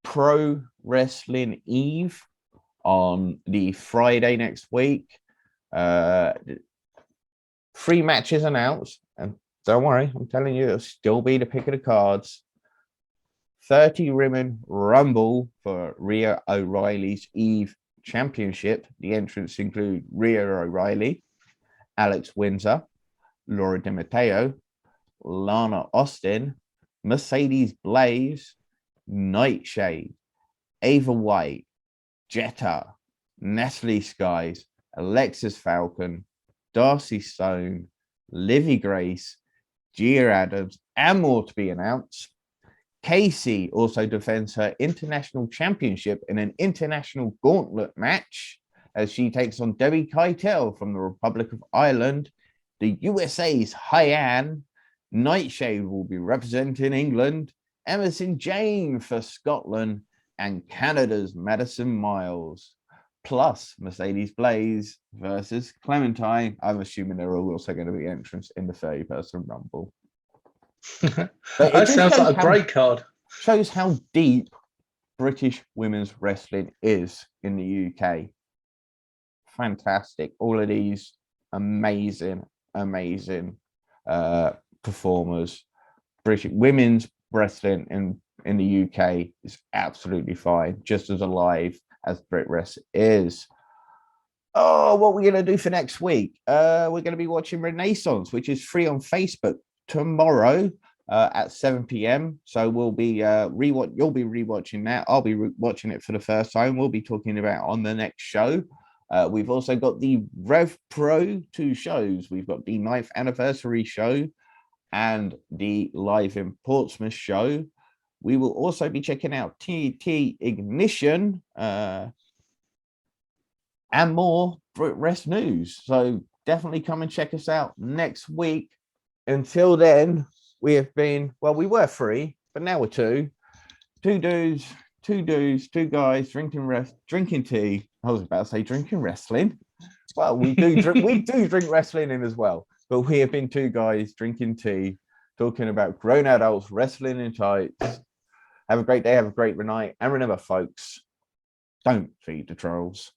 Pro Wrestling Eve on the Friday next week. 3 matches announced, and don't worry, I'm telling you, it'll still be the pick of the cards. 30 women rumble for Rhea O'Reilly's Eve Championship. The entrants include Rhea O'Reilly, Alex Windsor, Laura Di Matteo, Lana Austin, Mercedes Blaze, Nightshade, Ava White, Jetta, Natalie Skies, Alexis Falcon, Darcy Stone, Livy Grace, Gia Adams, and more to be announced. Casey also defends her international championship in an international gauntlet match as she takes on Debbie Keitel from the Republic of Ireland. The USA's Hyann Nightshade will be representing England, Emerson Jane for Scotland, and Canada's Madison Miles. Plus Mercedes Blaze versus Clementine. I'm assuming they're all also going to be entrants in the 30-person Rumble. That sounds like a great card. Shows how deep British women's wrestling is in the UK. Fantastic. All of these amazing performers. British women's wrestling in the UK is absolutely fine, just as alive as Brit Wres is. Oh, what we're going to do for next week? We're going to be watching Renaissance, which is free on Facebook tomorrow at 7 p.m. So we'll be you'll be rewatching that. I'll be watching it for the first time. We'll be talking about on the next show. We've also got the Rev Pro 2 shows. We've got the 9th anniversary show and the Live in Portsmouth show. We will also be checking out TNT Ignition and more Brit Wres news. So definitely come and check us out next week. Until then, we have been, well, we were 3, but now we're 2. 2 dudes, 2 guys drinking tea. I was about to say drinking wrestling. Well, we do drink wrestling in as well. But we have been 2 guys drinking tea, talking about grown adults wrestling in tights. Have a great day, have a great night. And remember, folks, don't feed the trolls.